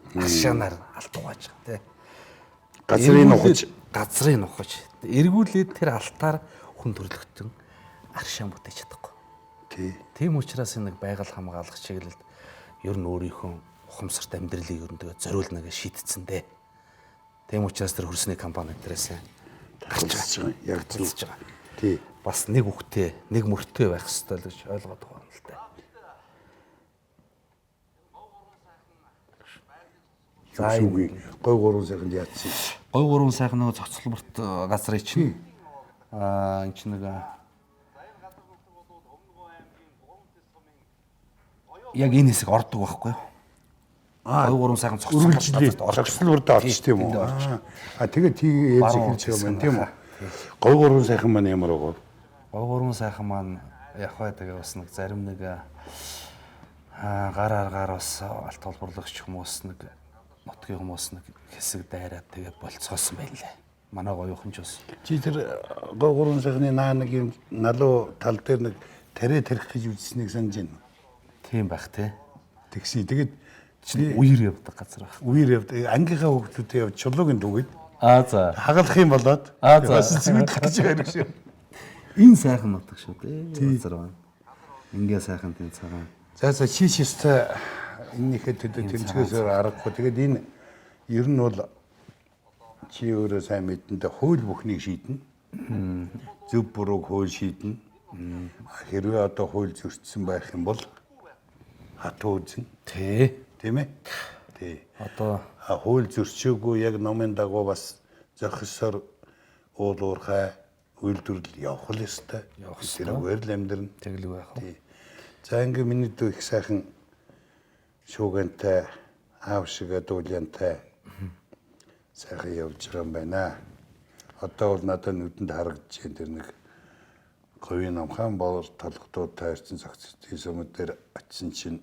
Аршаанаар алт угааж байгаа тий. Газрын ухаж. Эргүүлээд тэр алтаар хүн төрлөختөн аршаан бүтээж чадахгүй. Тий. Тийм учраас энэ байгаль хамгаалагч чиглэлд ер нь өөрийнхөө ухамсарт амьдралыг ер нь тэгээ зориулна гэж шийдсэн дээ. Тийм учраас тэр хөрсний компани дээрээс гарч байгаа. Яг тулж байгаа. Тий. Бас нэг үхтэй, нэг мөртэй байх ёстой л гэж ойлгоод байгаа юм л да. За үгүй. Гой гурван сайханд яатсан. Гой гурван сайхан нөгөө цоцлборт газрыг чинь энэ чинь нэг яг энэ хэсэг ордог байхгүй юу? Гой гурван сайхан цоцлборт орчих тийм үү? Тэгээд тий ээж хэлж байгаа юм тийм үү? Гой гурван сайхан маань ямар байгаа вэ? Гой гурван сайхан маань яг хаа тэгээ бас нэг зарим нэг гар бас алт холборлагч хүмүүс нэг нутгийн хүмүүс нэг хэсэг дайраад тэгээ болцоосон байлаа. Манай гоёхан ч бас. Чи тэр гой гурван сайхны наа нэг юм налуу тал дээр нэг тарэ тарих гэж үзснийг санаж байна. Тийм байх те. Тэгсэн. Тэгээд чи үер явдаг газар байх. Үер явдаг. Ангийнхаа хүүхдүүдээ явж чулуугийн түгээд. За. Хагалах юм болоод. Бас зэвэрлэх гэж байгаа юм шиг. Энэ сайхан нутаг шүү дээ. Газар байна. Ингээ сайхан тийм цагаан. За чи шистэй энийхээ төдөө тэмцгээс аргагүй. Тэгээд энэ ер нь бол чи өөрөө сайн мэдэндээ хууль бүхнийг шийднэ. Зөв бурууг хууль шийднэ. Хэрвээ одоо хууль зөрчсөн байх юм бол хатуу үзнэ. Тийм ээ? Тий. Одоо хууль зөрчөөгүй яг номын дагуу бас зохисоор уул уурхай үйлдвэрлэл явах л ёстой. Тэрээр л амьдрна. тэглэг байх. Тий. За ингээ миний дүү их сайхан шуугантай аав шиг дуулянтай сайхан явж байгаа юм байна. Одоо бол надад нүдэнд харагдаж байна тэр нэг говийн намхан боор толгодууд таарсан зохицтой сүмд дээр очисон чинь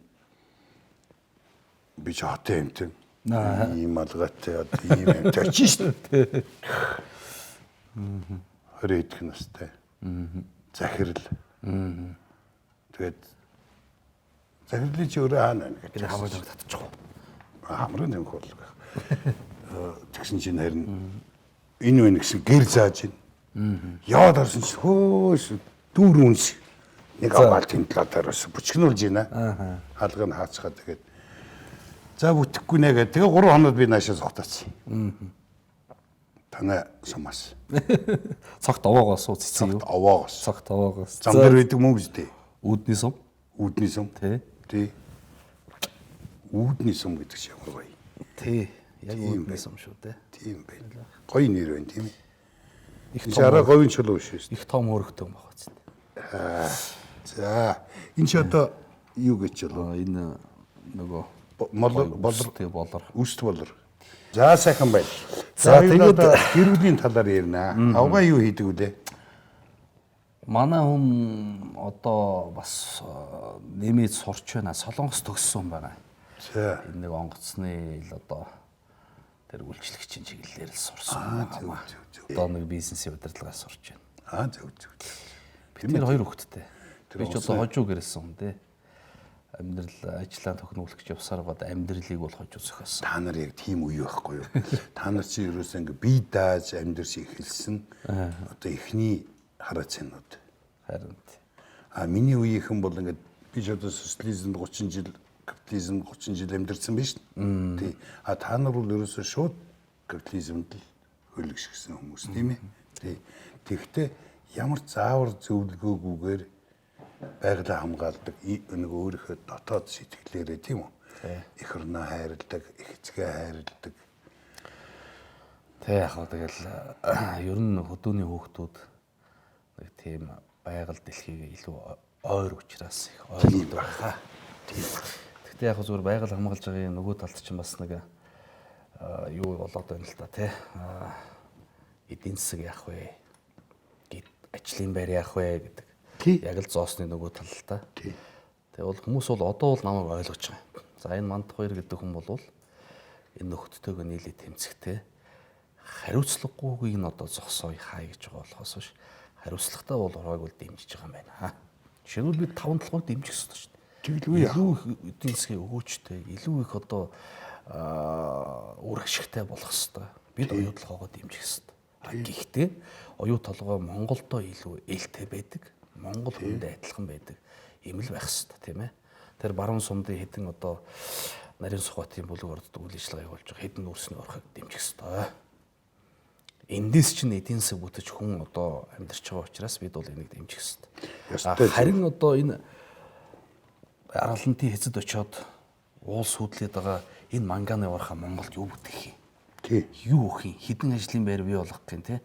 би ч хатаа юм тийм. Ийм алгаатай одоо ийм юм очиж шүү дээ. 20 идэх настай. Захирал. Тэгээд захирлын чи өөрөө хаана байна гэж хамраа татчих уу. Хамраа нэмэх бол. Тэгсэн чинь харин энэ вэ гэсэн гэр зааж байна. Яваад орсон чи хөөс дүүр үнс нэг аваад тэнд талаар бас бүчгнүүлж байна. Хаалгыг нь хаацгаа тэгээд за бүтэхгүй нэ гэдэг. Тэгээ 3 хоноод би наашаа зогтооцсон. Танай сумаас. Цагт овоогоос уу цэцэн юу? Овоогоос. Цагт овоогоос. Зам дээр байдаг мөн биз дээ. Үүдний сум. Үүдний сум. Тий. Үүдний сум гэдэг шиг гоё. Тий. Яг үүдний сум шүү дээ. Тийм байна. Гоё нэр байна тийм ээ. Их Чи арай говийн чулуу шүү дээ. их том хөрөгтэй юм байгаа зү. За энэ чи одоо юу гэж чулуу? Энэ нөгөө Болор тий болор. үст болор. За сайхан байна. За тэгээд гэр бүлийн талаар ярина. Авгаа юу хийдэг үлээ? Манай хүн одоо бас нэмээд сурч байна. Солонгос төгссөн байна. За Энэ нэг онгоцны ил одоо тэр үйлчлэгчийн чиглэлээр л сурсан. Одоо нэг бизнесийн удирдлагаас сурч байна. зөв. Бид нэр хоёр хүүхэдтэй. Би ч одоо хожуу гэрэлсэн хүн дээ. Амьдрал ажиллаа тохируулах явсаар бод амьдралыг бол хожуу зохиосон. Та нар яг тийм үе байхгүй юу? Та нар чи ерөөсөө ингээ бие дааж амьдрс эхэлсэн. Одоо эхний хараа цэнүүд. Харин Миний үеийнхэн бол ингээ би ч одоо социализмд 30 жил, капитализмд 30 жил амьдэрсэн биз дээ. Тий. Та нар бол ерөөсөө шууд капитализмд л хөлөгшгсөн хүмүүс тийм ээ. Тий. Тэгэхдээ ямар заавар зөвлөгөөгүйгээр байгалаа хамгаалдаг нэг өөрийнхөө дотоод сэтгэлээрээ тийм үү? Их орноо хайрладаг, их эцгээ хайрладаг. Тэг яг хаа тэгэл ер нь хөдөөний хүүхдүүд нэг тийм байгаль дэлхийг илүү ойр учраас их ойлгодог байхаа. Гэхдээ яг зүгээр байгаль хамгаалж байгаа нөгөө талд чинь бас нэг юу болоод байна л да тий. Эдийн засаг яах вэ? Ажлын байр яах вэ гэдэг. Яг л зоосны нөгөө тал л та. Тэгээ бол хүмүүс бол одоо бол намайг ойлгож байгаа. За энэ мандах хоёр гэдэг хүн бол энэ нөхдөдтэйгөө нийлээ тэмцэхтэй хариуцлагагүйг нь одоо зогсооё хаа гэж байгаа болохоос биш. Хариуцлагатай бол оройг бол дэмжиж байгаа юм байна. Жишээлбэл бид 5-7-ыг дэмжих хэрэгтэй шүү дээ. Тэгэлгүй илүү их эдийн засгийн өгөөчтэй, илүү их одоо үр ашигтай болох хэрэгтэй. Бид оюу толгоогоо дэмжих хэрэгтэй. Гэхдээ оюу толгой Монголдоо илүү ээлтэй байдаг. Монгол хүндээ адилхан байдаг юм л байх хэрэгтэй тийм ээ. Тэр баруун сумдын хэдэн одоо нарийн сухбатын бүлэг ордод үйл ажиллагаа явуулж байгаа хэдэн өөрсний орхийг дэмжих хэрэгтэй. Эндээс чинь эдийн засаг бүтэж хүн одоо амьдарч байгаа учраас бид бол энийг дэмжих хэрэгтэй. Харин одоо энэ аргалантын хэзэд очиод уул сүдлээд байгаа энэ манганы урхаа Монголд юу бүтгэх юм? Юу өгөх юм? Хэдэн ажлын байр бий болгох юм те?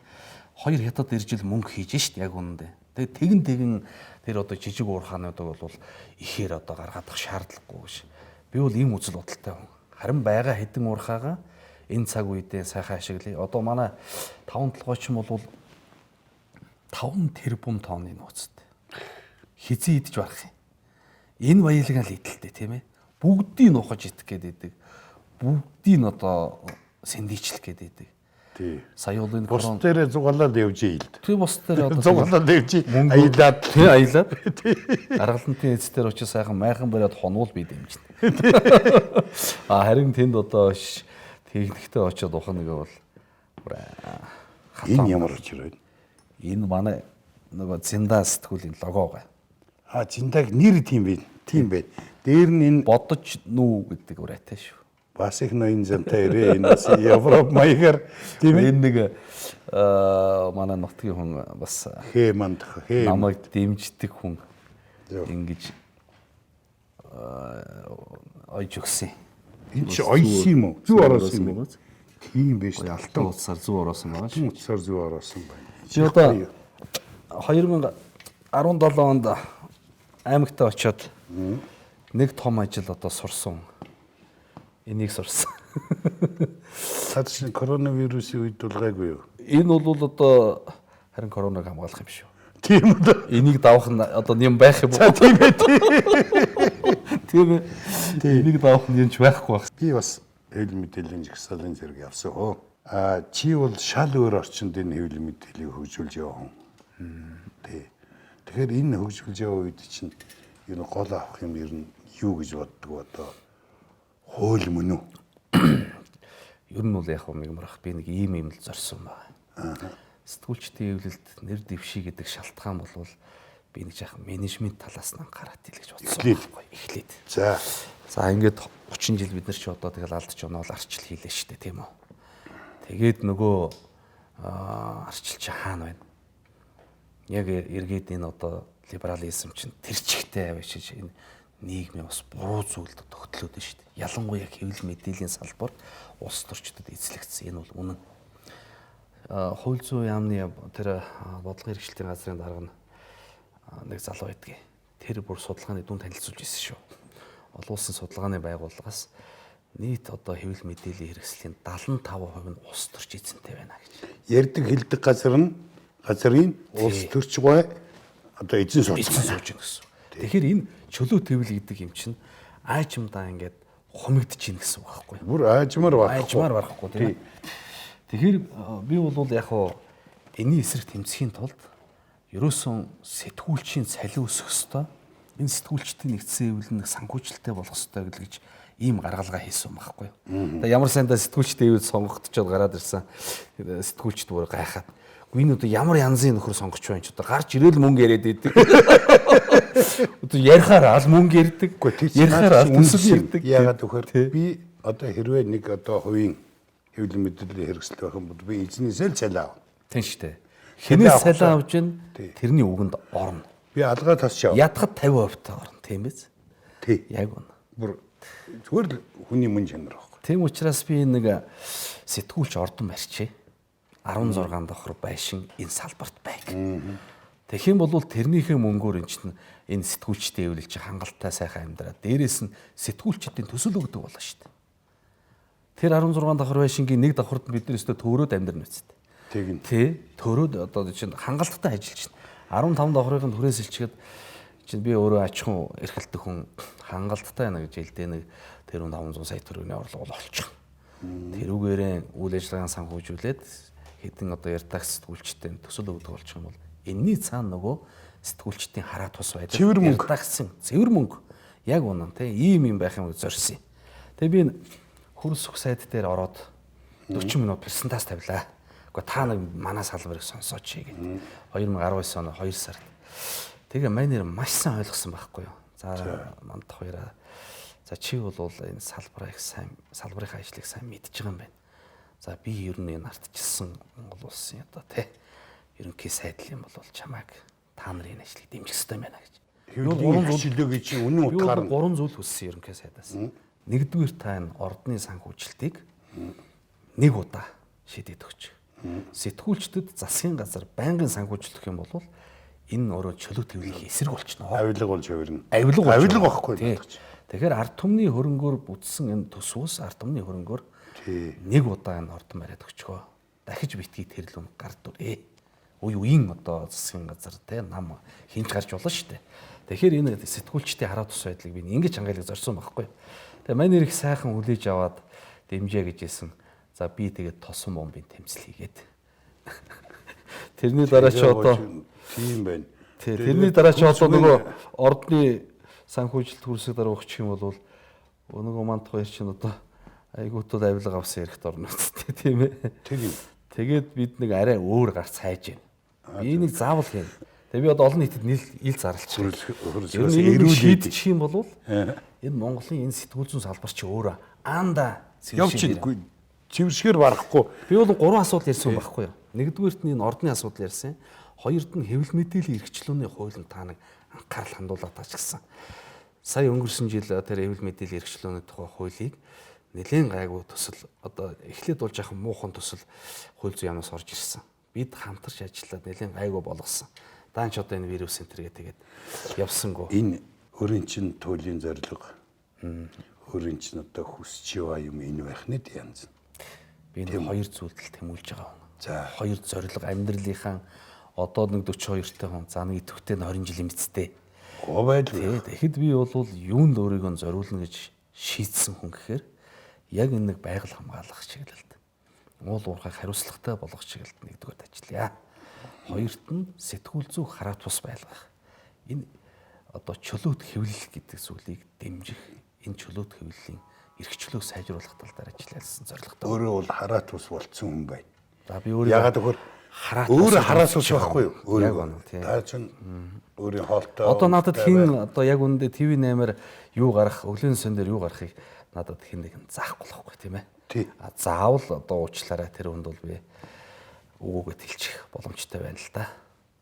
2 хятад иржил мөнгө хийж штт яг үнэндээ. Тэгээд тэгэн тэр одоо жижиг уурхаануудыг бол ихээр одоо гаргаадах шаардлагагүй гэж. Би бол ийм үзэл бодолтой хүн. Харин байгаа хэдэн уурхаагаа энэ цаг үедээ сайхан ашиглая. Одоо манай 5-7 ч юм бол 5 тэрбум тонны нууцтай. Хизээ идэж барах юм. Энэ баялгаа л идэлтэй тийм ээ. Бүгдийг нухаж идэх гэдэг. Бүгдийг одоо сэндийчлэх гэдэг. Сая бол энэ бус дээр зугаалаад явж ийлд. Тий бус дээр одоо зугаалаад явж аялаад тий аялаад. Аргалантын эцээр очиж сайхан майхан бариад хонвол би дэмжинэ. Харин тэнд одоо техниктэй очиод ухах нэг бол энэ ямар учир вэ? Энэ манай нөгөө Зинда сэтгүүлийн лого байгаа. Зиндаг нэр тийм бэ. Тийм бэ. Дээр нь энэ бодож нүү гэдэг урайтай шүү. Бас их ноён замтай ирээ энэ Европ маягаар тийм ээ. Энэ нэг манай нутгийн хүн бас намайг дэмждэг хүн ингэж ойж өгсөн. Энэ чи ойсон юм уу? Зүг ороосон юм уу? Тийм биш. Алтан утсаар зүг ороосон байгаа шүү. Утсаар зүг ороосон байна. Чи одоо 2017 онд аймагтаа очиод нэг том ажил одоо сурсан. Энийг сурсан. Цаад чинь коронавирусын үед бол гайгүй юу? Энэ бол одоо харин коронавиг хамгаалах юм шүү. Тийм үү? Энийг давах нь одоо юм байх юм уу? Тийм ээ. Тийм ээ. Энийг давах нь юм ч байхгүй байх. Би бас хэвлэл мэдээллийн жагсаалын зэрэг явсан хөө. Чи бол шал өөр орчинд энэ хэвлэл мэдээллийг хөгжүүлж яваа хүн. Тий. Тэгэхээр энэ хөгжүүлж яваа үед чинь энэ гол авах юм ер нь юу гэж боддог одоо хууль мөн үү? Ер нь бол яг мэгмарах би нэг ийм л зорьсон байна. Сэтгүүлчдийн хэвлэлд нэр дэвший гэдэг шалтгаан бол би нэг яах менежмент талаас нь анхаарат хэл гэж бодсон байхгүй эхлээд. За ингээд 30 жил бид нар ч одоо тэгэл алдчих оноо арчил хийлээ шүү дээ тийм үү. Тэгээд нөгөө арчил чи хаана байна? Яг эргээд энэ одоо либерализм чинь тэр чигтээ авчиж энэ нийгмийн бас буруу зүйлд тогтлоод байна шүү дээ. Ялангуяа хэвлэл мэдээллийн салбар улс төрчдөд эзлэгдсэн. Энэ бол үнэн. Хууль зүйн яамны тэр бодлогын хэрэгжлийн газрын дарга нэг залуу байдгийг. Тэр бүр судалгааны дүн танилцуулж ирсэн шүү. Олон улсын судалгааны байгууллагаас нийт одоо хэвлэл мэдээллийн хэрэгслийн 75% нь улс төрч эзэнтэй байна гэж. ярддаг хэлдэг газрын улс төрчгүй одоо эзэн сууж байна гэсэн. Тэгэхээр энэ чөлөө тэвэл гэдэг юм чинь аажимдаа ингээд хумигдэж ийн гэсэн үг байхгүй. Бүр аажмаар барахгүй тийм. Тэгэхээр би бол яг хоо энэний эсрэг тэмцэхийн тулд ерөөсөн сэтгүүлчийн цалин өсөх ёстой. Энэ сэтгүүлчдийн нэгдсэн хэвлэл нэг санхүүжилттэй болох ёстой гэж ийм гаргалгаа хийсэн байхгүй. Тэгээ ямар сайндаа сэтгүүлчтэй хэвлэл сонгогдчиход гараад ирсэн сэтгүүлчд бүр гайхаад. Гэхдээ энэ одоо ямар янзын нөхөр сонгоч байна ч одоо гарч ирээл мөнгө яриад идэг. Одоо ярихаар ал мөнгө ярьдаг. Ярихаар ал үнсэл ярьдаг. Яагаад гэхээр би одоо хэрвээ нэг одоо хувийн хэвлэл мэдээллийн хэрэгсэл байх юм бол би эзнээсээ л цалин авна. Тийм шүү дээ. Хинээс цалин авч ин тэрний үгэнд орно. Би алгаа тасч яв. Ядахад 50% та орно тийм биз? Тий. Яг үнэ. Бүр зүгээр л хүний мөн чанар байхгүй. Тийм учраас би нэг сэтгүүлч ордон барьчээ. 16 давхар байшин энэ салбарт байг. Тэгэх юм бол тэрнийхээ мөнгөөр энэ сэтгүүлчтэй хэвлэлж хангалттай сайхан амьдраад дээрээс нь сэтгүүлчдийн төсөл өгдөг болно шүү дээ. Тэр 16 давхар байшингийн нэг давхарт бид нар өстө төөрөөд амьдрна үстэ. Тэгин. Тий. Төөрөөд одоо чинь хангалттай ажиллаж байна. 15 давхрын түрээс илчгээд чинь би өөрөө аж ахуйн эрхэлдэг хүн хангалттай байна гэж хэлдэ нэг тэр 500 сая төгрөгийн орлого олчих. Тэрүүгээрээ үйл ажиллагааны санхүүжүүлээд хэдэн одоо яртагс сэтгүүлчтэй төсөл өгдөг болчих юм бол энэний цаана нөгөө сэтгүүлчдийн хараа тус байдаг. Яртагсын цэвэр мөнгө яг үнэн тий ийм байх юм гэж зорьсон. Тэгээ би хөрс сүх сайд дээр ороод 40 минут презентац тавилаа. Гэхдээ та нэг манай салбарыг сонсооч гэдэг. 2019 оны 2 сард. Тэгээ манай нэр маш сайн ойлгосон байхгүй юу. За мандах хоёраа. За чи бол энэ салбарын ажлыг сайн мэдж байгаа юм байна. За би ер нь энэ ардчилсан Монгол улсын одоо тий ерөнхий сайдл юм бол чамайг та нарын энэ ажлыг дэмжих хэрэгтэй байна гэж. Хэвлэлийн хичээлээ чи үнэн утгаар нь 3 зүйл хүссэн ерөнхий сайдаас. Нэгдүгээр та энэ ордны санхүүжилтийг нэг удаа шийдээд өгч. Сэтгүүлчдэд засгийн газар байнгын санхүүжлэх юм бол энэ өөрөө чөлөө төвлөгийн эсрэг болчихно. Авилга болж хувирна. Авилга байхгүй. Тэгэхээр ард түмний хөрөнгөөр бүтсэн энэ төсвөөс ард түмний хөрөнгөөр нэг удаа энэ ордон бариад өгчгөө. Дахиж битгий тэрл үнэ гард дүрээ. Үеийн одоо засгийн газар те нам хинж гарч болно шүү дээ. Тэгэхээр энэ сэтгүүлчдийн хараа тус байдлыг би ингэж хангалтыг зорьсон байхгүй. Тэгээ манай нэр их сайхан хүлээж аваад дэмжээ гэжсэн. За би тэгээд тосон бомбын тэмцэл хийгээд. Тэрний дараа ч одоо тийм байна. Тэрний дараа ч одоо нөгөө ордны санхүүжилт хүрсэг дараа өгчих юм бол нөгөө мандах хоёр чинь одоо айгуутууд авилга авсан эрэхт орно үстэй тийм ээ. Тэгээд бид нэг арай өөр гарц хайж байна. Би нэг заавал хийн. Тэгээ би одоо олон нийтэд ил зарлчих. Эрүүл шийдчих юм бол энэ Монголын энэ сэтгүүл зүйн салбар чи өөрөө анда явчихгүй. Чившгээр барахгүй. Би бол 3 асуудал ярьсан байхгүй юу? Нэгдүгээрт нь энэ ордны асуудал ярьсан. Хоёрд нь хэвлэл мэдээллийн эрхчлөөний хуулинд та нэг анхаарал хандуулаад таачихсан. Сая өнгөрсөн жил тэр хэвлэл мэдээллийн эрхчлөөний тухай хуулийг нэлээд гайгүй төсөл одоо эхлээд бол жоохон муухан төсөл хууль зүйн яамнаас орж ирсэн. Бид хамтарч ажиллаад нэлээд гайгүй болгосон. Даанч одоо энэ вирус энтергээ тэгээд явсангүй. Энэ өөрийн чин туйлын зорилго. өөрийн чинь одоо хүсч яваа юм энэ байх нь янз. Би нэг хоёр зүйлдэл тэмүүлж байгаа юм. За. Хоёр зорилго амьдралынхаа одоо нэг 42-тэй хүн за нэг идэвхтэй 20 жилийн мэдтэй. Гоо байлгүй. Тэгэхэд би бол юунд өөрийгөө зориулна гэж шийдсэн хүн гэхээр яг энэ нэг байгаль хамгаалах чиглэлд уул уурхайг хариуцлагатай болгох чиглэлд нэгдүгээр ажиллая. Хоёрт нь сэтгүүл зүйн хараат бус байлгах. Энэ одоо чөлөөт хэвлэл гэдэг зүйлийг дэмжих, энэ чөлөөт хэвлэлийн эрхчлөөг сайжруулах тал дээр ажилласан зорилготой. Өөрөө бол хараат ус болцсон хүн байна. За би өөрөө Ягаад гэвэл өөрөө хараат ус байхгүй юу? Өөрөө. Та чинь өөрийн хоолтой. Одоо надад хин одоо яг үндэ ТV8-аар юу гарах, өглөөний сон дээр юу гарахыг надад хин нэг заахгүй л байхгүй тийм ээ. Тий. Заавал одоо уучлаарай тэр хүнд бол би өгөөгээ тэлчих боломжтой байна л да.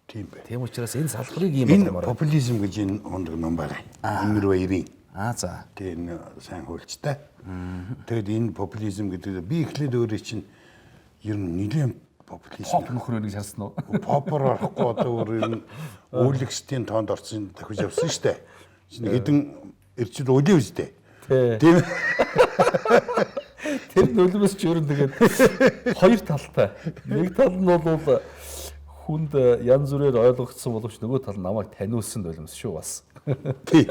Тийм бай. Тийм учраас энэ салбарыг ийм Энэ болгомоор. популизм гэж энэ ондог ном байгаа. Үнэр баярын. За. Тийм сайн хуульчтай. Тэгэд энэ популизм гэдэг би эхлээд өөрөө чинь ер нь нэгэн популизм Поп нөхрөөнийг шаарсан уу? попор орохгүй одоо өөр энэ үүлэгсдийн тоонд орсон давхиж явсан шүү дээ. Чинь хэдэн эрчил үлээ үстэй. Тийм. Тэр нулимс ч ер нь тэгээд хоёр талтай. Нэг тал нь бол хүнд янз бүрээр ойлгогдсон боловч нөгөө тал нь намайг таниулсан нулимс шүү бас. Тий.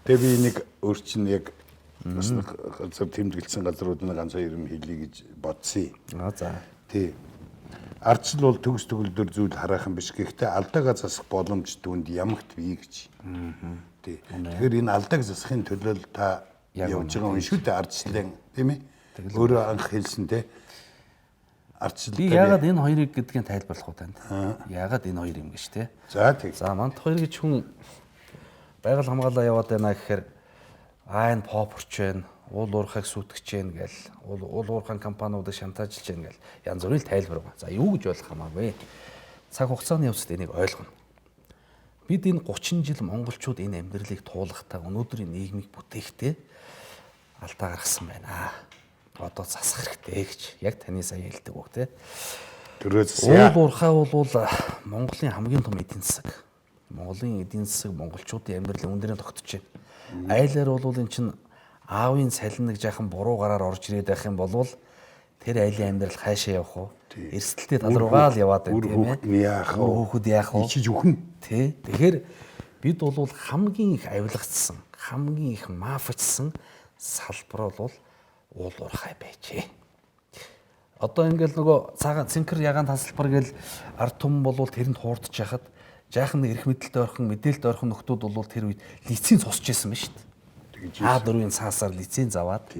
Тэгээ би нэг өөр чинь яг бас нэг газар тэмдэглэсэн газрууд нэг ганц хоёр юм хэлье гэж бодсон юм. За. Тий. Ардчил бол төгс төгөлдөр зүйл хараахан биш. Гэхдээ алдаагаа засах боломж түүнд ямагт бий гэж. Тий. Тэгэхээр энэ алдааг засахын төлөө та явж байгаа юм шүү дээ ардчлалын тийм ээ. Өөрөө анх хэлсэн те. Ардчил. Би яагаад энэ хоёрыг гэдгийг тайлбарлах уу танд? Яагаад энэ хоёр юм гэж те? За тийм. За мант хоёр гэж хүн байгаль хамгаалаа яваад байна гэхээр энэ поп орч байна. Уул уурхайг сүйтгэж байна гэл уул уурхайн компаниудыг шантаажлж байна гэл янз бүрийн тайлбар байна. За юу гэж ойлгох хамаагүй. Цаг хугацааны явцад энийг ойлгоно. Бид энэ 30 жил монголчууд энэ амьдралыг туулахтаа өнөөдрийн нийгмийг бүтээхдээ алдаа гаргасан байна. Одоо засах хэрэгтэй гэж яг таны сая хэлдэг үг те. Төрөө засъя. Уул уурхай бол Монголын хамгийн том эдийн засаг. Монголын эдийн засаг монголчуудын амьдрал өндөрөө тогтож байна. Айлаар бол эн чин аавын салин нэг жаахан буруу гараар орж ирээд байх юм бол тэр айлын амьдрал хайшаа явах уу? Эрсдэлтэй тал руугаа л яваад байна тийм ээ. Хүүхэд яах вэ? Ичиж өхнө. Тий. Тэгэхээр бид бол хамгийн их авилгацсан, хамгийн их мафчсан салбар бол уул уурхай байжээ. Одоо ингээл нөгөө цагаан цэнхэр ягаан тасалбар гэл ард түмэн бол тэрэнд хуурдж яхад жаахан нэг эрх мэдэлтэй орхон мэдээлэлтэй орхон нөхдүүд бол тэр үед лиценз усч байсан ба шүү дээ. А4-ийн цаасаар лиценз аваад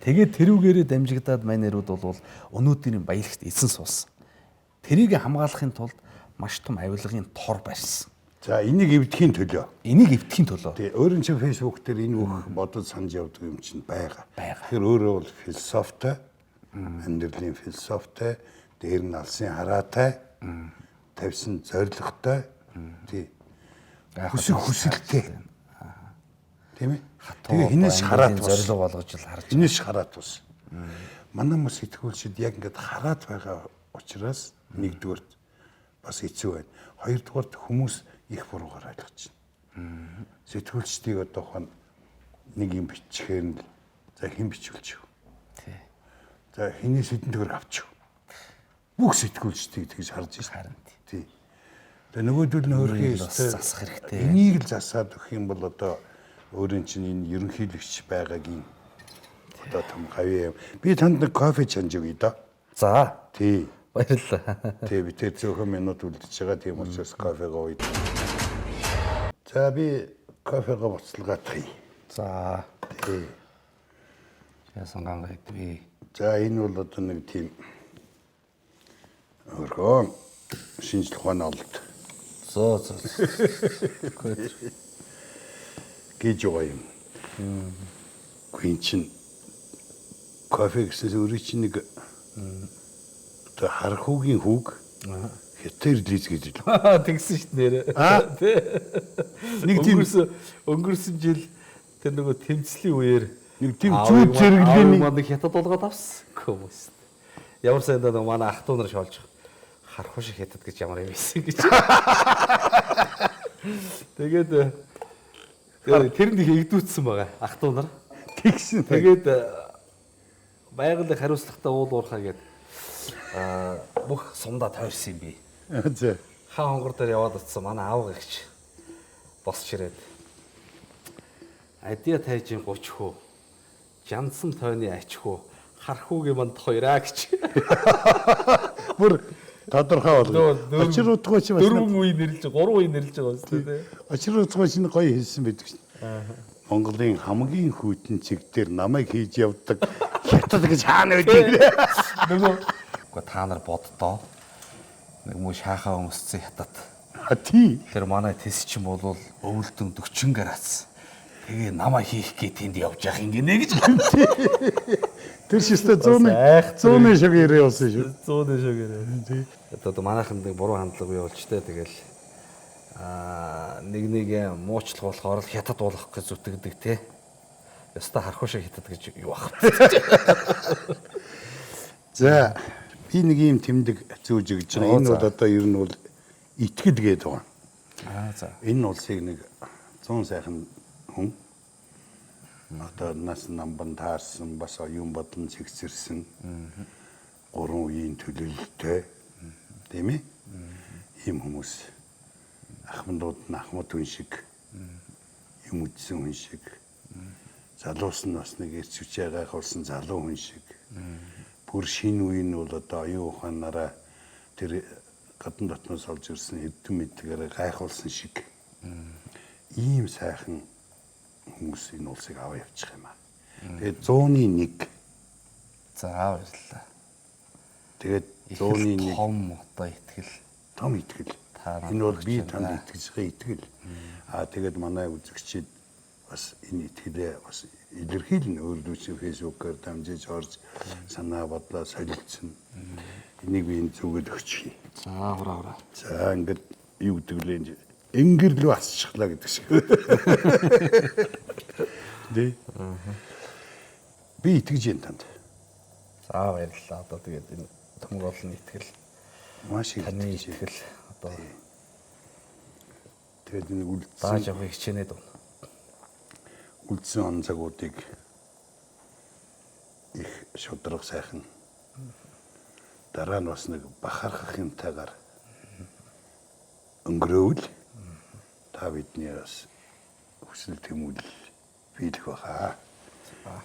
тэгээд тэрүүгээрээ дамжигдаад манерууд бол өнөөдрийн баялагт эзэн суусан. Тэрийг хамгаалахын тулд маш том авилгын тор барьсан. За энийг эвдэхийн төлөө. Энийг эвдэхийн төлөө. Тий, өөрийн чинь фэйсбુક дээр энэ бүх бодож санаж явдаг юм чинь байгаа. Тэгэхээр өөрөө бол философитой, амьдралын философитой, дээр нь алсын хараатай, тавьсан зорилготой, тий. Хүсэлтэй. Тийм ээ. Тэгээ хинээс хараат зорилго болгож л харж. Хинээс хараат ус. Манай хүмүүс сэтгүүлчид яг ингээд хараат байгаа учраас нэгдүгээрт бас хэцүү байна. Хоёрдугаарт хүмүүс их буруугаар ойлгож байна. Сэтгүүлчдийг одоохон нэг юм бичихээр нь за хэн бичүүлчих вэ? Тий. За хинээс хэдэн төгрөг авчих вэ? Бүх сэтгүүлчдийг тэгж харж байна. Тий. Тэгээ нөгөөдөл нь хөрхий засах хэрэгтэй. Энийг л засаад өгөх юм бол одоо өөрийн чинь энэ ерөнхийлөгч байгаагийн одоо том хавь юм. Би танд нэг кофе чанж өгье доо. За. Тий. Баярлалаа. Тий, би тэр зөөхөн минут үлдчихэж байгаа тийм учраас кофегаа ууя. За би кофегаа буцалгаатгая. За. Тий. Яасан ганга хэдвэ. За энэ бол одоо нэг тийм өргөн шинжлэх ухааны олд. Зөө. Гэж байгаа юм. Гүн чин кофе гэсэн өөрийн чинь нэг одоо хархуугийн хүүг хятад релиз гэж л. Тэгсэн шүү дээ нэрээ. Нэг тийм өнгөрсөн жил тэр нөгөө тэмцлийн үеэр нэг тийм зүүд зэрэглэний манай хятад болгоод авсан хүмүүс. Ямар сайдаа нөгөө манай ах トゥ нар шоолж хархуу шиг хятад гэж ямар юм ийсэн гэж. Тэгээд тэрэнд их игдүүцсэн байгаа ах トゥ нар. Тэгсэн. Тэгээд байгалийн хариуцлагатай уул уурхаа гээд бүх сумдаа тойрсон юм би. За. Хаа хонгор дээр яваад утсан манай аав гэгч босч ирээд адиа тайжин 30 хөө жансан тойны ач хөө хархуугийн манд хоёраа гэж. Бүр тодорхой болгоо. Очир утгаа чи бас 4 үе нэрлж 3 үе нэрлж байгаа юм тийм. очир утгаа чи гоё хэлсэн байдаг шин. Монголын хамгийн хүйтэн цэг дээр намайг хийж явдаг хятад гэж хаана байдгийг. Нөгөө та нар боддоо нэг муу шахаа өмссөн хятад. Тий. Тэр манай тэс чинь бол өвөлдөн 40 градус. Тэгээ намаа хийх гээ тэнд явж явах ингэнэ гэж. Тэр шистэ 100 шиг ирээ болсон шүү. 100 шиг ирээ. Одоо манайхан нэг буруу хандлага бий болж тээ тэгэл нэг муучлах болохоор л хятад болох гэж зүтгэдэг те. Яста хархуу шиг хятад гэж юу ах. За би нэг юм тэмдэг зүүж өгч байгаа. Энэ бол одоо ер нь бол итгэл гэдэг байгаа. За. Энэ улсыг нэг 100 сайхан хүн одоо нас намбан таарсан бас оюун бодлон цэгцэрсэн 3 үеийн төлөөлөлтөй тийм ээ ийм хүмүүс ахмадууд нь ахмад хүн шиг юм үдсэн хүн шиг залуус нь бас нэг эрч хүчээ гайхуулсан залуу хүн шиг бүр шинэ үеийн бол одоо оюун ухаанаараа тэр гадна дотноос олж ирсэн эдэн мэдгээр гайхуулсан шиг ийм сайхан хүмүүс энэ улсыг аваа явчих юм аа. Тэгээд 101 За баярлалаа. тэгээд 101 том одоо итгэл. том итгэл. Энэ бол би танд итгэж байгаа итгэл. Тэгээд манай үзэгчид бас энэ итгэлээ бас илэрхийлнэ өөрлөсөн фэйсбүүкээр дамжиж орж санаа бодлоо солилцсон. Энийг би энэ зүгэл өгчихье. За хура. За ингээд юу гэдэг лээ ингэрлүү асчихлаа гэдэг шиг. Дэ. Би итгэж юм танд. За баярлалаа. Одоо тэгээд энэ том голны итгэл Маш их таны итгэж. итгэл одоо Тэгээд энэ дааж авах хичээнэ дуу. үлдсэн он цагуудыг их шудраг сайхан дараа нь бас нэг бахархах юмтайгаар өнгөрөөвл та бидний бас хүсэл тэмүүлэл биелэх баха.